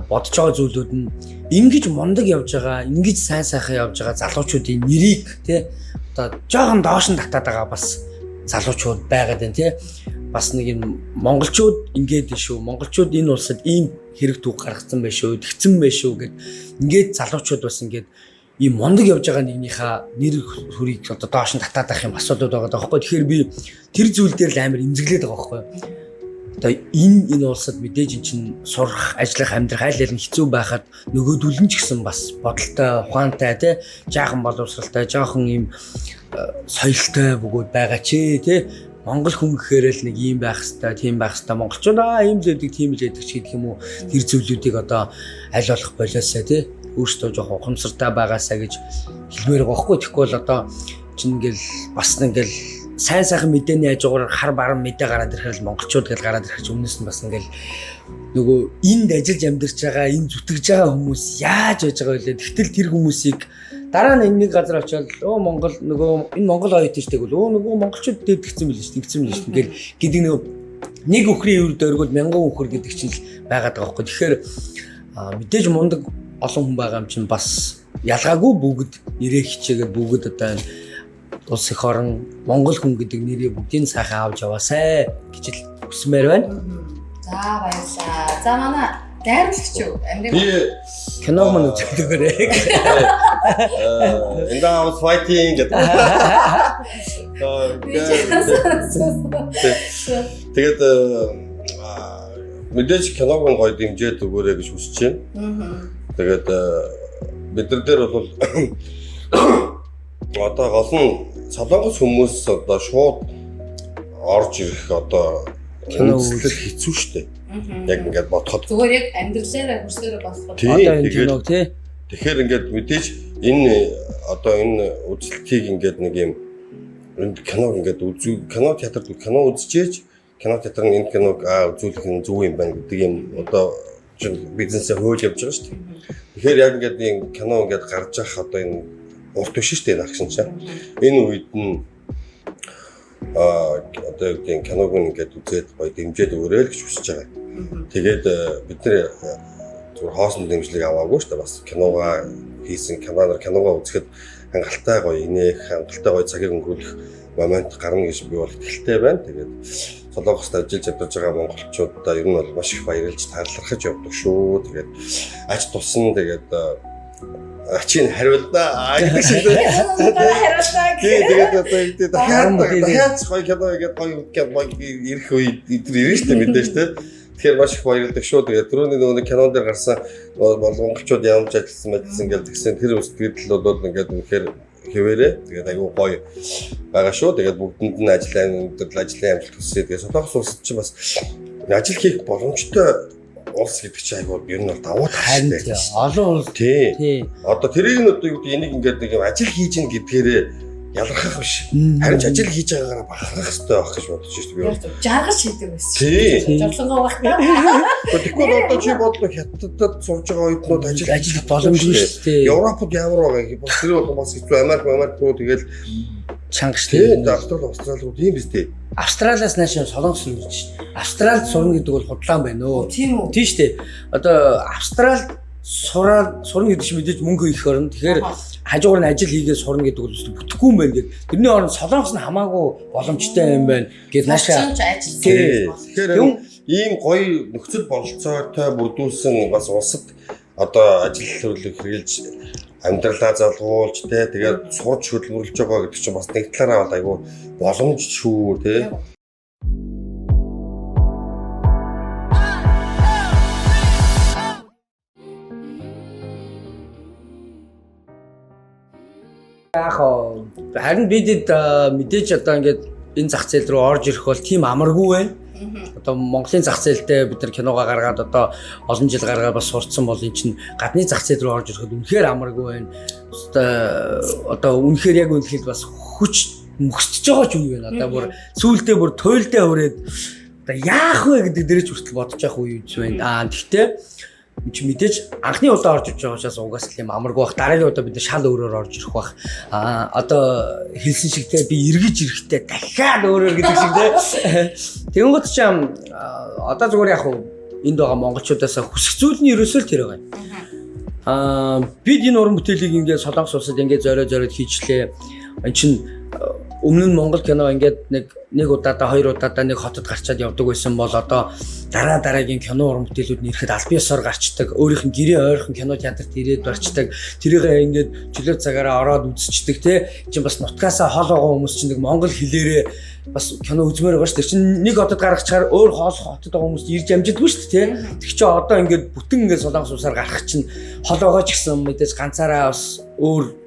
бодож байгаа зүйлүүд нь ингэж мундаг явж байгаа ингэж сайн сайхан явж байгаа залуучуудын нэрийг тий одоо жоохон доош нь татаад байгаа бас залуучууд байгаад байна тий бас нэг юм монголчууд ингээд шүү монголчууд энэ улсад ийм хэрэг түүх гаргацсан байх шүү тэгцэн байх шүү гэд ингээд залуучууд бас ингээд ийм мундаг явж байгаа нэгнийхээ нэр хөрийг одоо доош нь татаад авах юм асуудал байгаа даахгүй. Тэгэхээр би тэр зүйл дээр л амар эмзэглээд байгаа байхгүй. Одоо энэ улсад мэдээж эн чинь сурах, ажиллах, амьдрах айл ал нь хэцүү байхад нөгөөдөл нь ч гэсэн бас бодолтой, ухаантай тий жаахан боловсралтай, жаахан ийм соёлтой бөгөөд байгаа ч тий Монгол хүн гэхээр л нэг юм байх хэвээр, тийм байх хэвээр монголчууд ийм л өгдөг, тийм л өгдөг ч гэдэг юм уу. Тэр зүйлүүдийг одоо аль болох болоосаа тий өөртөө жоох ухамсартай байгаасаа гэж хэлмээр байгаа байхгүй. Тэгэхгүй бол одоо чинь ингээл бас ингээл сайн сайхан мэдээний хажуугаар хар баран мэдээ гараад ирэхэл монголчууд гэж гараад ирэх чинь өмнөөс нь бас ингээл нөгөө энд ажиллаж амьдарч байгаа, энэ зүтгэж байгаа хүмүүс яаж байж байгаа вэ? Тэгтэл тэр хүмүүсийг дараа нь нэг газар очиод Монгол нөгөө энэ Монгол оюут штэ гэвэл нөгөө монголчууд дээдгцэн мэл штэ тэгцэн мэл штэ ингээл гэдэг нэг өхрийн үр дөргөл 1000 өхөр гэдэг чинь л байгаад байгаа байхгүй. Тэгэхээр мэдээж мундаг олон хүн байгаа юм чинь бас ялгаагүй бүгд нэрээ хичээгээд бүгд одоо улс их орон Монгол хүн гэдэг нэрээ бүгдийг сайхан авч яваасай гэж л хүсмээр байна. За баярлалаа. За манай дайрлагч юу? Амрын киног мань үзүүлдэгээрээ. And I was fighting гэдэг. Тэгээд мэдээж киног нь гоё дэмжээд өгөөрэй гэж хүсэж байна. Тэгээд бид нар дээр бол одоо гол нь солонгос хүмүүс одоо шууд орж ирэх одоо кино үзэл хэцүү шттэ. Яг ингээд бодоход зүгээр яг амьдралаараа хүрсээр босгоод одоо энэ киног тий. Тэгэхээр ингээд мэдээж энэ одоо энэ үзэлтийг ингээд нэг юм энэ киног ингээд кино театрт кино үзчихээж кино театр нь энэ киног үзүүлэх нь зөв юм байна гэдэг юм одоо бизнесээ хөөж явж байгаа шүү дээ. Тэгэхээр яг ингээд энэ кино ингээд гарч явах одоо энэ урт биш шүү дээ агшин чаа. Энэ үед нь одоо энэ киног ингээд үзээд гоё дэмжиж өгөөрэй гэж хүсэж байгаа. Тэгээд бид нэр зүгээр хоосон дэмжлэг аваагүй шүү дээ. Бас киногоо хийсэн киногоо үзэхэд хангалттай гоё инээх, хангалттай гоё цагийг өнгөрүүлэх момент гарна гэж би бол итгэлтэй байна. Тэгээд солонгост ажиллаж явж байгаа монголчуудаа ер нь бол маш их баярлж таалархаж явдаг шүү. Тэгээд ач туссан тэгээд ачийн хариултаа гэдэг шиг тэгээд одоо дахиад гоё кино игээд гоё ирэх үед ирэх шүү дээ мэдээж тэ. Тэгэхээр маш их баярлалаа шүү. Тэгээд түрүүний нөгөө кинон дээр гарсан монголчууд ямарч ажилласан гэдэг тэгсэн тэр үстгэл бол ингээд үнэхээр хэвээрээ тэгээд аюу гоё байгаа шүү. Тэгээд бүгдэнд нь ажлын амжилт хүсье. Тэгээд Солонгос улсад ч бас ажил хийх боломжтой улс гэдэг чинь аюу ер нь бол давуу тал шүү. Олон улс тий. Одоо тэрийг нь одоо юу гэдэг энийг ингээд нэг ажил хийж ийн гэдгээрээ ялгархах биш. Харин ч ажил хийж байгаагаар бахархах хэрэгтэй байх гэж бодож шүү дээ. Би жаргаж хийдэг байсан. Тий. Жорлонгоо багтаа. Тэгэхгүй одоо чи бодлоо хятадд сурж байгаа оюутнууд ажил боломжгүй шүү дээ. Европод ямар байгаа юм бол тэр бол бас хэцүү Америк руу тэгэл чанга шүү дээ. Австрали руу ийм биз дээ. Австралиас нааш Солонгос руу ирж шин. Австралид сурна гэдэг бол худлаан байна өө. Тийм үү. Тийм шүү дээ. Одоо Австралид сурна гэдэг чинь мэдээж мөнгө их орно. Тэгэхээр хажуугаар нь ажил хийгээд сурна гэдэг бол бүтэхгүй юм байна гэдэг. Тэрний оронд Солонгос нь хамаагүй боломжтой юм байна гэд наашаа. Тэгэхээр ийм гоё нөхцөл бололцоотой бүрдүүлсэн бас улсад одоо ажил хөдөлгөөн хэрэгжилж амьдралаа залгуулж тэгээд сурч хөдөлмөрлөж байгаа гэдэг чинь бас нэг талаараа бол айгүй боломж шүү тий. Харин бидэд мэдээж одоо ингээд энэ зах зээл рүү орж ирэх бол тийм амаргүй байна. Одоо Монголын зах зээлдээ бид нар киногоо гаргаад одоо олон жил гаргаад бас сурцсан бол эн чинь гадны зах зээл рүү орж ирэхэд үнэхээр амаргүй байна. Одоо үнэхээр яг үнэхээр бас хүч мөксөж байгаа ч үе байна. Одоо бүр сүүлдээ бүр туйлдаа хүрээд одоо яах вэ гэдэг дээрч хүртэл бодож явах үе байна. Тэгтээ чи мэдээж анхны удаа орж иж байгаа учраас угаас л юм амаргүй бах. Дараагийн удаа бид шал өөрөөр орж ирэх бах. Одоо хэлсэн шигтэй би эргэж ирэхтэй дахиад өөрөөр гэдэг шиг те. Тэнгууд ч юм одоо зүгээр яг энд байгаа монголчуудаас хүсэх зүйл нь ерөөсөө л тэр байгаа. Бид энэ уран бүтээлийг ингээд Солонгос улсад ингээд зориод хийчлээ. Энд чинь өмнө нь Монгол кино ингээд нэг удаадаа хоёр удаадаа нэг хотод гарчаад явдаг байсан бол одоо дараагийн кино уран бүтээлүүд нь ирэхэд аль биесээр гарчдаг. Өөрийнх нь гэрээ ойрхон кино театрт ирээд барьцдаг. Тэрийгээ ингээд чөлөө цагаараа ороод үзчихдэг те. Чинь бас нутгаасаа хол байгаа хүмүүс чинь нэг монгол хэлээрээ бас кино үзмээр байгаа шүү дээ. Чинь нэг хотод гаргачаар өөр хотод байгаа хүмүүс ирж амжидгүй шүү дээ те. Тэг чи одоо ингээд бүтэн ингээд Солонгос улсаар гарах чинь хол байгаа ч гэсэн мэдээж ганцаараа бас өөр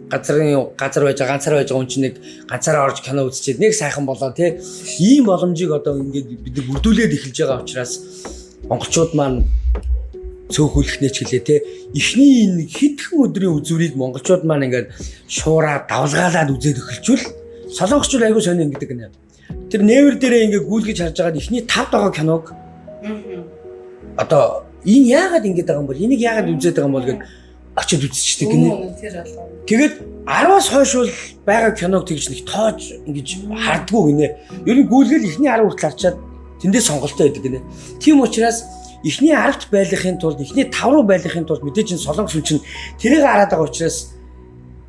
газар байж байгаа хүн чинь нэг ганцаараа орж кино үзчихэд нэг сайхан болоо тий. Ийм боломжийг одоо ингээд бид бүрдүүлээд эхэлж байгаа учраас монголчууд маань цөөхүүлэх нэ ч гэлээ тий. Эхний энэ хэдхэн өдрийн үзүүрийг монголчууд маань ингээд шуураа давлгаалаад үзээд эхэлжүүл солонгосчууд аягүй сонио ингэдэг гэнэ. Тэр нээвэр дээрээ ингээд гүйлгэж харж байгаад эхний 5 байгаа киног одоо энэ яагаад ингэж байгаа юм бол энийг яагаад үзээд байгаа юм бол гэж очиод үзчихдэг гинэ. Тэгээд 10-аас хойш бол байгаа киног тэгж нэг тоож ингэж хардггүй гинэ. Ер нь гүйлгээл ихний 10 хүртэл харчаад тэндээ сонголттой байдаг гинэ. Тийм учраас ихний 10-т байлгахын тулд ихний 5 руу байлгахын тулд мэдээж энэ солонгос хүн чинь тэрийг хараад байгаа учраас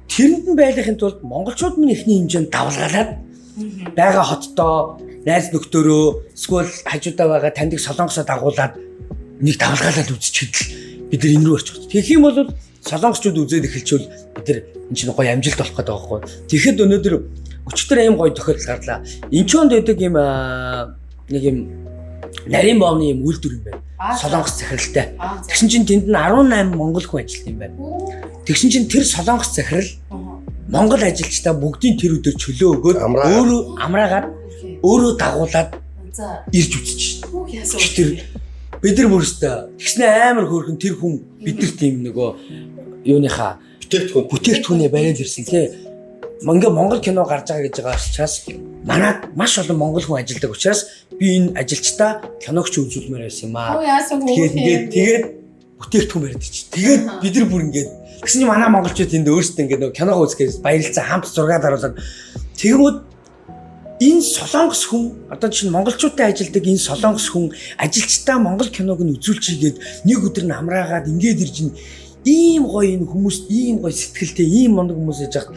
тэрэнд нь байлгахын тулд монголчууд минь ихний хэмжээнд давлгаалаад байгаа хоттоо найз нөхдөөрөө эсвэл хажуудаа байгаа таньдаг солонгосоо дагуулад нэг давлгаалаад үзчихэд бид нар энэ рүү орчих. Тэгэх юм бол солонгосчууд үзээд эхэлчихвэл бид нар энэ чинь гоё амжилт болох гэдэг байгаа байхгүй. Тэгэхэд өнөөдөр өчтөр аим гоё тохиолдол гарлаа. Инчонд байдаг юм нэг юм нарийн боомны юм үйлдвэр юм байна. Солонгос захиралтай. Тэгсэн чинь тэнд нь 18 монгол хүн ажилладаг юм байна. Тэгсэн чинь тэр солонгос захирал монгол ажилчдаа бүгдийн тэр өдөр чөлөө өгөөд өөрөө амраагаад өөрөө дагуулад ирж үзчих. Тэр бид нар бүрстэ тэгснэ амар хөөрхөн тэр хүн бидэрт юм нөгөө юуныхаа бүтээгдэхүүнээ бариад ирсэн тий. Ингээ монгол кино гарч байгаа гэж байгаа учраас манад маш олон монгол хүн ажилладаг учраас би энэ ажилчдаа киногч үзүүлмээр байсан юм аа. Тэгээд бүтээгдэхүүн бариад чи. Тэгээд бид нар бүр ингээд гэсэн чинь манай монголчууд энд өөрсдөө ингээд нөгөө киногоо үзэхээс баярлцсан хамт зураг даруулаад тэгвэл энэ солонгос хүн одоо чинь монголчуудтай ажилладаг энэ солонгос хүн ажилчдаа монгол киног нь үзүүлчихгээд нэг өдөр нь амраагаад ингээд ирж ийм гоё энэ хүмүүс ийм гоё сэтгэлтэй ийм мондог хүмүүс яж хат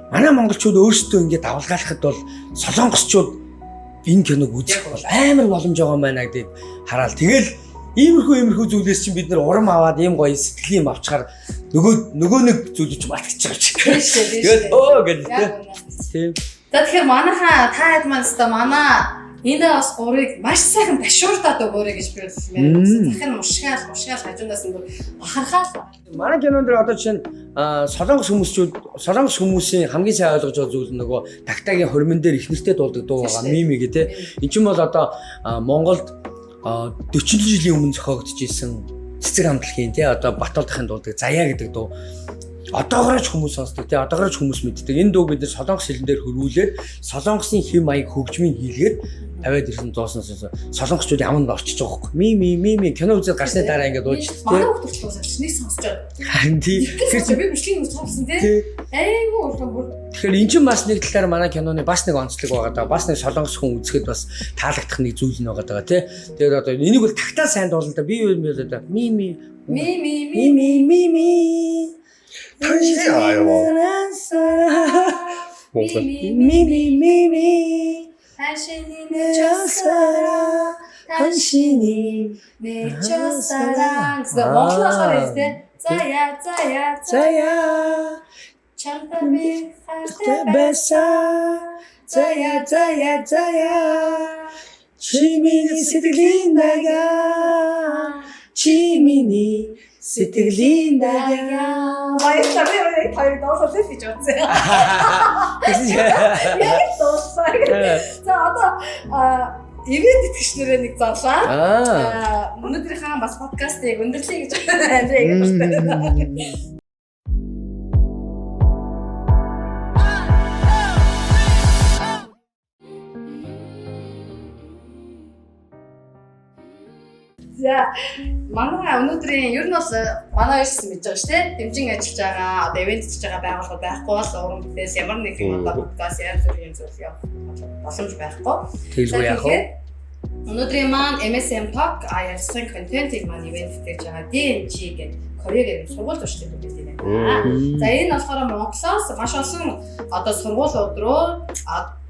манай монголчууд өөрсдөө ингээд давлгаалахад бол солонгосчууд энэ киног үзэх бол амар боломж байгаа юм байна гэдэг хараал. Тэгэл иймэрхүү зүйлээс чинь бид нар урам аваад ийм гоё сэтгэлийн юм авчаар нөгөө нэг зүйлч батгаж байгаа ч. Тэгээд өө гэдэг тийм. За тэгэхээр манайхаа та хэд маань өстө манай Энэ бас гурыг маш сайхан ташуурдаад өгөөрэй гэж би хэлмээр. Захин мушгаал хажуунаас нь бахархаад. Манай кинонд одоо жишээ нь солонгос хүмүүсийн хамгийн сайн ойлгож байгаа зүйл нөгөө тагтагийн хормон дээр их нэртэй дуулдаг дуу байгаа мими гэ тэ. Энд чинь бол одоо Монголд 40 жилийн өмнө зохиогдчихсэн цэцэг хамтлагийн тэ одоо Батуулдахын дуулдаг Заяа гэдэг дуу. Одоогоорч хүмүүс сонсдог тий одоогоорч хүмүүс мэддэг. Энэ дууг бид солонгос хэлэн дээр хөрвүүлээд солонгосын хэм маяг хөгжмийг хийлгээд аваад ирсэн дууснаас солонгосчууд ямар нь орчиж байгаа хөөхгүй. Ми кино үзээд гарсны дараа ингээд уулзчих тий. Манай хүмүүс сонсчихныг сонсчод. Харин тий. Тэгэхээр би бичлэгийн үс цогсон тий. Айгуу урхан бүр. Тэгэхээр эн чинь бас нэг талаар манай киноны бас нэг онцлог байгаа даа. Бас нэг солонгос хүн үзэхэд бас таалагдах нэг зүйл нэг байгаа тий. Тэгээд одоо энийг бол тагтаа сайн дуулна да. Би юу юм бэ да. Ми. 당신이 알고. 미미미미 당신이 내 첫사랑 당신이 내 첫사랑 그래서 멈춰서 했을 때 짜야 자야 참담이 할때 뱃사 자야 지민이 сэтгэлийн다가 지민이 сэтгэлийн다가 баярлалаа би хоёр доосоо гэж бодсон. Яг доосоо. За одоо ивент итгэгчнэрээ нэг зарлаа. Өнөөдрийнхээ бас подкастыг өндөрлөе гэж байна. За манай өнөөдрийн ер нь бас манай хоёрс мэдж байгаа шүү дээ. Дэмжин ажиллаж байгаа, одоо ивент хийж байгаа байгууллага байхгүй бол уран бүтээс ямар нэг юм одоо подкаст яаж зүрийн зүйл явах боломж байхгүй. Тэгэлгүй яах вэ? Өнөөдрийн маань MSM Talk ярьсан контентыг маань ивент хийж байгаа DNG гэдэг Кореагийн сургууль туршлагын төвтэй байна. За энэ болохоор Монголоос маш олон одоо сургуулиуд руу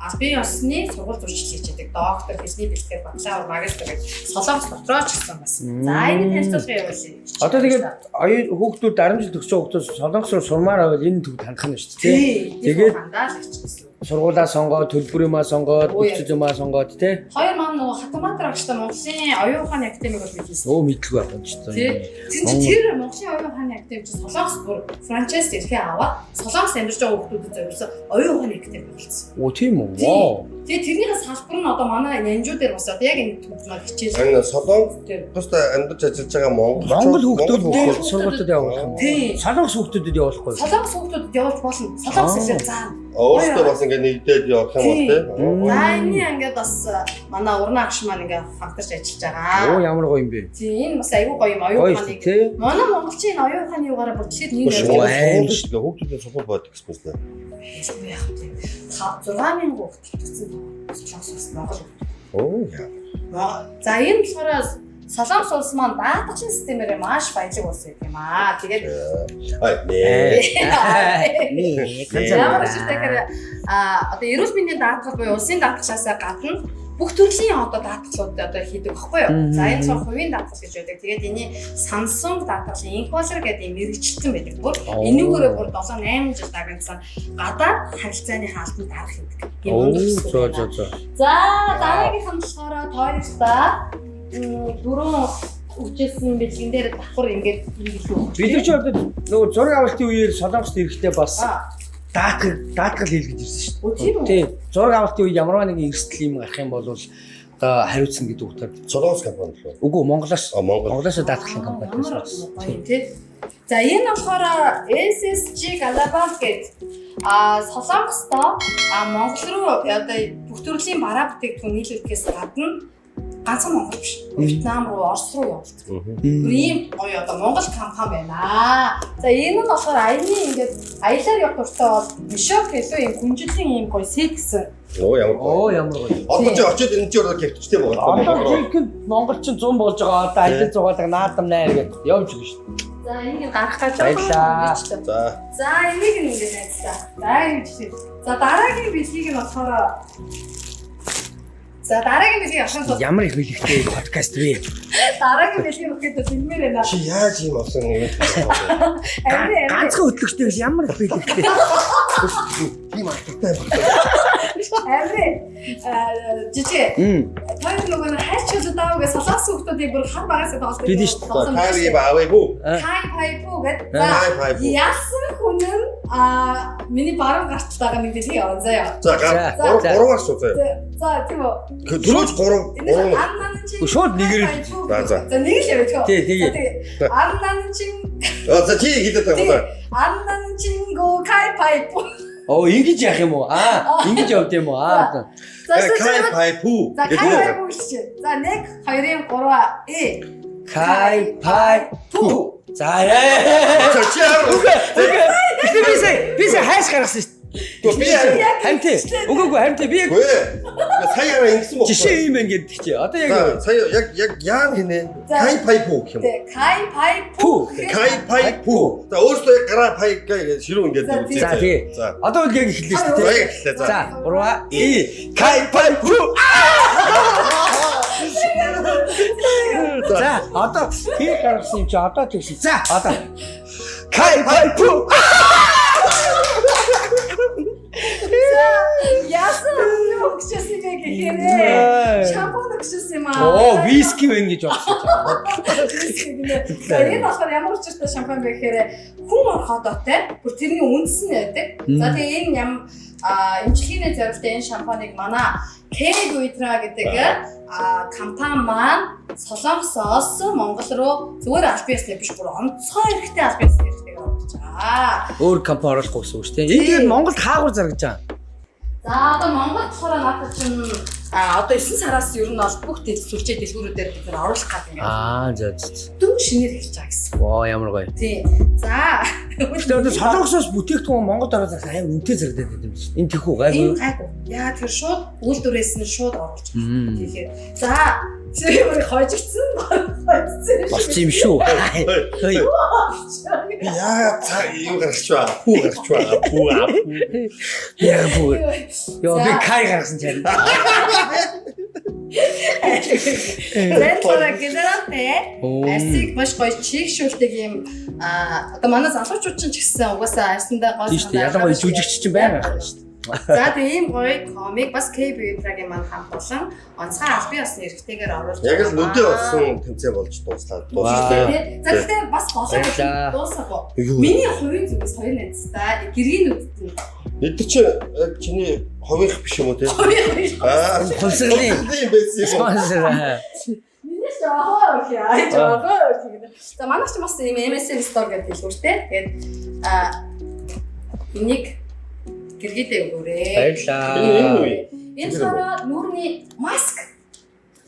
албан ёсны сургууль туршлага хийдэг доктор, хэлний бэлтгэл, бакалавр, магистр гэж солонгос дотроо ч гэсэн бас. За энэ танилцуулга явуулъя. Одоо тэгээд хүүхдүүд 10 жил төгссөн хүүхдүүд солонгос руу сурмаар байвал энэ төв хандах нь шүү дээ. Тэгээд хандаал хийчихсэн. сургуулаа сонгоод, төлбөрөөмаа сонгоод, бүхэл юмаа сонгоод тий. Хоёр маань нөгөө Хатаматар агштай Монголын оюун ухааны академиг бол биелсэн. Оо мэдлгүй байна ч гэсэн. Тэр Монголын оюун ухааны академи чинь солонгос бүр франчайз эрхээ аваад солонгос амьдарч байгаа хүүхдүүдэд зориулсан оюун ухааны академи болсон. Оо тийм үү. Вау. Тэгээ тэрнийхээ салбар нь одоо манай янжуу дээр бас одоо яг энэ төвчмөр хичээл. Энэ солонгос амьдарч ажиллаж байгаа Монгол хүүхдүүд сургуультад явуулах юм. Тийм. Солонгос хүүхдүүдэд явуулахгүй. Солонгос хүүхдүүдэд явуулж болно. Солонгос хэлээр заана. өөртөө бас ингээд нэгдээд явах юм бол тийм. За энэ ингээд бас манай уран агш маань ингээд хамтарч ажиллаж байгаа. Оо ямар гоё юм бэ. Тийм энэ бас айгүй гоё юм оюун ухааны. Манай монголчин оюун ухааны югаараа бүрдчихэд нэг аим шүү дээ. Хүүхдүүд сургууль байдаг гэсэн юм байна. яг тийм. 5-6 хүүхд төгссөн солонгос Монгол. Оо яа. За энэ болохоор солонгос улс маань даатгалын системээр маш баялаг улс гэдэг юм аа. Тэгээд ямар ч тэгэхээр одоо эрүүл мэндийн даатгал буюу улсын даатгалаас гадна бүх төрлийн одоо даатгалууд одоо хийдэг байхгүй юу? За энэ цог хувийн даатгал гэж байдаг. Тэгээд эний Samsung даатгалын инколер гэдэг юм мэрэгчлэн байдаг. Бүр энүүгээрээ бүр 7-8 жил дагнасан гадаад харилцааны хаалтанд дарах юм. За дараагийн хамтлагаараа тойрогтой дөрөв үчээсэн бэлгэн дээр давхар ингээд хийлгүү. Бид ч одоо нөгөө зураг авалтын үеэр солонгост ирэхдээ бас даатгал хийлгэж ирсэн шүү дээ. Тийм. Зураг авалтын үе ямарваа нэгэн эрсдэл юм гарах юм бол одоо хариуцсан гэдэг утгаар солонгос компани лөө. Үгүй Монголоос. Монгол. Монголоос даатгалын компани байсан. Тийм. За энэ болохоор SSG Global гэдэг солонгостой Монгол руу одоо бүх төрлийн бараа бүтээгдэхүүн нийлүүлэхээс гадна ганцхан Монгол биш. Вьетнам руу, Орос руу явуулдаг. Ийм гоё одоо Монгол компани байна. За энэ нь болохоор аяны ингээд аялаар явах дуртай бол Мишок илүү юм хүнжилтийн ийм гоё сет гэсэн. Оо ямар гоё. Одоо чи очиод энэ чи одоо кэвтчтэй байгаа. Одоо жинхэнэ монголчин 100 болж байгаа. Одоо аялал зугаалга наадам найр гэж явж байгаа шүү дээ. За энийг гарах гэж байна. За энийг ингээд найзлаа. За ингэж тийм. За дараагийн бэлгийг нь болохоор за дараагийн бэлгийг авсан тул ямар их бэлэгтэй подкаст вэ? Дараагийн бэлгийг өгөхдөө фильмээр байна. Чи яаж ийм болсон юм бэ? Ганцхан хөтлөгчтэй биш ямар их бэлэгтэй. Тийм алдартай байна. Жижиг. Тэр нөгөө хайч чөлөө даавгээ солонгос хүмүүсийг бүр хар багаас тоглож Бид шүү дээ. Кайри баавэбүү. Кай пайпу гэдэг. Кай пайпу. Яасан хүнэн миний баруун гарт байгаа нэг дэлхий яваа заяа. За гурваар шүү заяа. За тийм үү. Төрөөж гурав. Шууд нэгээр. За нэг л яваа тийм үү. Тий. Аннан чин. За чи хэлээд байгаа. Аннан чинго кай пайпу. Оо ингэж яах юм уу? Ингэж явд юм уу? Кай пайпу. За кай пайпу гэж. За 1 2 3 Кай пайпу. За яа. За чи хараа. Би хайш гаргасан шүү. Би Хамтээ. Үгүй хамтээ би. Саяараа ингэсэн бохоо. Жишээ юм байна гэдэг чи. Одоо яг сая яг яам хийнэ. Кай пайпу гэх юм. Кай пайпу. Кай пайпу. За өөртөө яг гараа пай гэж ширүү ингээд юм. За тий. Одоо л яг эхэллээ шүү дээ. Яг эхэллээ. За 3 Кай пайпу. За одоо тий гаргасан юм чи одоо тэгшин. За одоо Кай пайпу. Яасан юу гэжсэн бэ гэхээр шампунь гэжсэн юм аа. Оо виски вэ гэж бодсон. Энэ болохоор ямар учиртай шампунь бэ гэхээр хүн орхотоотой бүр тэрний үндэс нь байдаг. За тэгээ энэ эмчилгээний зорилттой энэ шампуныг манай Keg Ultra гэдэг компани маань Солонгосоос Монгол руу зүгээр албаастай биш бүр онцгой хэрэгтэй албаастай хэрэгтэй оруулж байгаа. Өөр компани оруулахгүй гэсэн үг шүү дээ. Энэ тэгээд Монголд хаагур заргаж байгаа. За одоо Монгол болохоор надад чинь одоо 9 сараас ер нь бол бүх сүлжээ дэлгүүрүүдээр бид нар оруулах гэдэг юм. За. Дөнгө шинээр хэлж байгаа гэсэн. Оо ямар гоё. Тий. За. Тэгээд одоо Солонгосоос бүтээгдэхүүн Монголд ороод ирэх амар үнэтэй зарагдаад байдаг юм шиг. Энэ тэхүү гайгүй. Энэ гайгүй. Яа тэр шууд үйлдвэрээс нь шууд оруулж байгаа. Тэгэхээр за зүгээр хожигдсан болсон юм шүү. Яа цаа юу гарчваа. Хүү гарчваа. Яа бүү. Йоо би кай гаргасан чам. Зэнтора генералтэй асиг маш гоё чигшүүлдэг юм одоо манай залуучууд ч гэсэн угаасаа арсандаа гоё тийм шүү дээ. Ялангуяа жүжигч чинь байна байх шүү дээ. За тэгээ ийм гоё комик бас Keg Ultra-гийн маань хамт болон онцгой албан ёсны эрхтэйгээр оруулж яг л нүдээ болсон тэмцээн болж дуслаа. За тэгээ бас болоо дуусаагүй. Миний хувийн зүгээс хоёр найзтай гэргийн нүдтэй. Эд чи чиний ховийнх биш юм уу те? Консерлийн байсан юм. спонсор. Миний жоо яа. За манайх ч бас ийм MSN store гэдэг дэлгүүртэй. Тэгээд энийг гэргийдээ өгөөрэй. Баярлалаа. Энэ сараа нүүрний маск.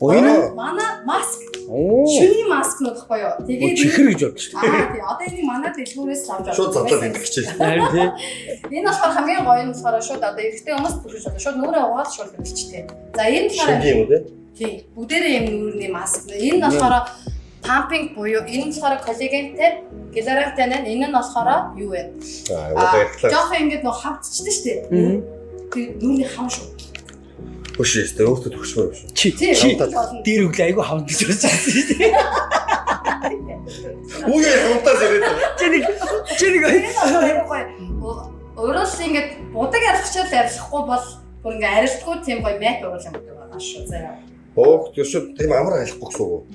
Өөе. Манай маск. Оо. Шүний маск нөх боёо. Тэгээд чихэр гэж бодчих шүү дээ. тий. Одоо энийг манай дэлгүүрээс авч авах. Шууд задлаад идэх гэж. Харин тий. Энэ болохоор хамгийн гоё нь болохоор шууд одоо эрэгтэй хүмүүс бүрхэж болно. Шууд нүрээ угаад шууд хэлчихтэй. За энэ болохоор Шинэ юм уу те? тий. Бүгдээрээ юм нүүрний маск. Энэ болохоор пампинг буюу энэ болохоор коллагентэй гиалуронтай байна. Энэ нь болохоор юу вэ? Жохон ингэж нөх хавцчихдээ шүү дээ. Тэр нүрний хам шүү. Хөш ястай өөртөө төгшмөр юм шүү. Чи дээр өглөө айгу хавдаж байсан шүү дээ. Үгүй хамтаас ирээд. Чи нэг өөрөөс ингэж будаг арилгачаар арилгахгүй бол бүр ингэ арилдаггүй тийм гоё мэйк уруулах юм байгаа шүү. Заяа. Оо тийм тийм амар айлахгүй гэсэн үг.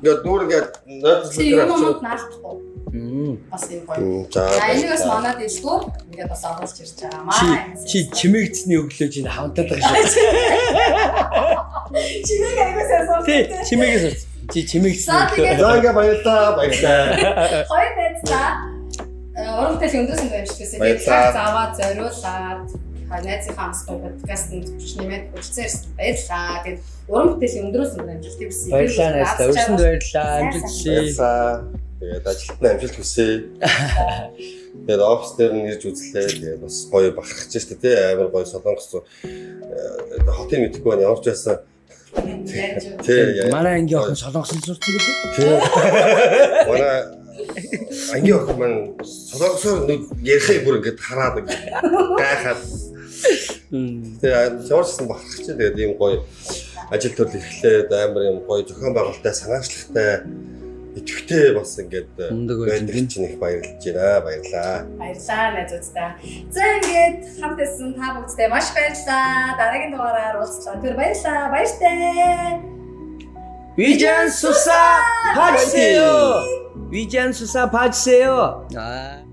Ингээд нүүр ингээд найдвар тэр авчих. Наалтахгүй. Бас юм гоё. За энэс манад илгүү ингээд бас оруулж ирж байгаа маа. Чи чимэгдсний өглөө чинь хавтаад байгаа шүү. Чимэг айгуусаа сууж. Тий, чимэгээс урт. Чи чимэгдсэн. За ингээ баярлаа. Хоёр найзлаа. Урамтай өндөөсөн байвчдээс яг заваа зориулаад найзынхаа амстай подкастт нэмээд хүрэлцэн ирсэн. Баярлаа. Тэгээд урамтай өндрөөсөн амжилт хүсье. Баярлалаа найзлаа. Өрсөнд баярлалаа. Амжилт хүсье. Тэгээд ажилтны амжилт хүсье. Тэгээд офис дээр нь ирж үзлээ. Тэгээд бас гоё бахархаж штэ тий амар гоё солонгос хотын мэдэхгүй байна. Ямар ч байсан тий манай ангийн охин солонгосын сурч байгаа. Тий. Манай ангийн охин маань солонгосоор ярихыг бүр ингэж хараад гайхаад. Тэгээд зорчсон бахархаж тэгээд ийм гоё ажил төрөл эхлээд амар юм гоё зохион байгуулалттай санаачлагтай идэвхтэй бас ингээд Мундаг байж байдаг чинь их баярлж байна. Баярлаа. Баярлалаа найзуудтай. За ингээд хамт байсан та бүгдтэй маш баярлалаа. Дараагийн дугаараар уулзлаа. Тэр баярлалаа. Баяртай. 위전 수사 봐주세요. 위전 수사 봐주세요. 아.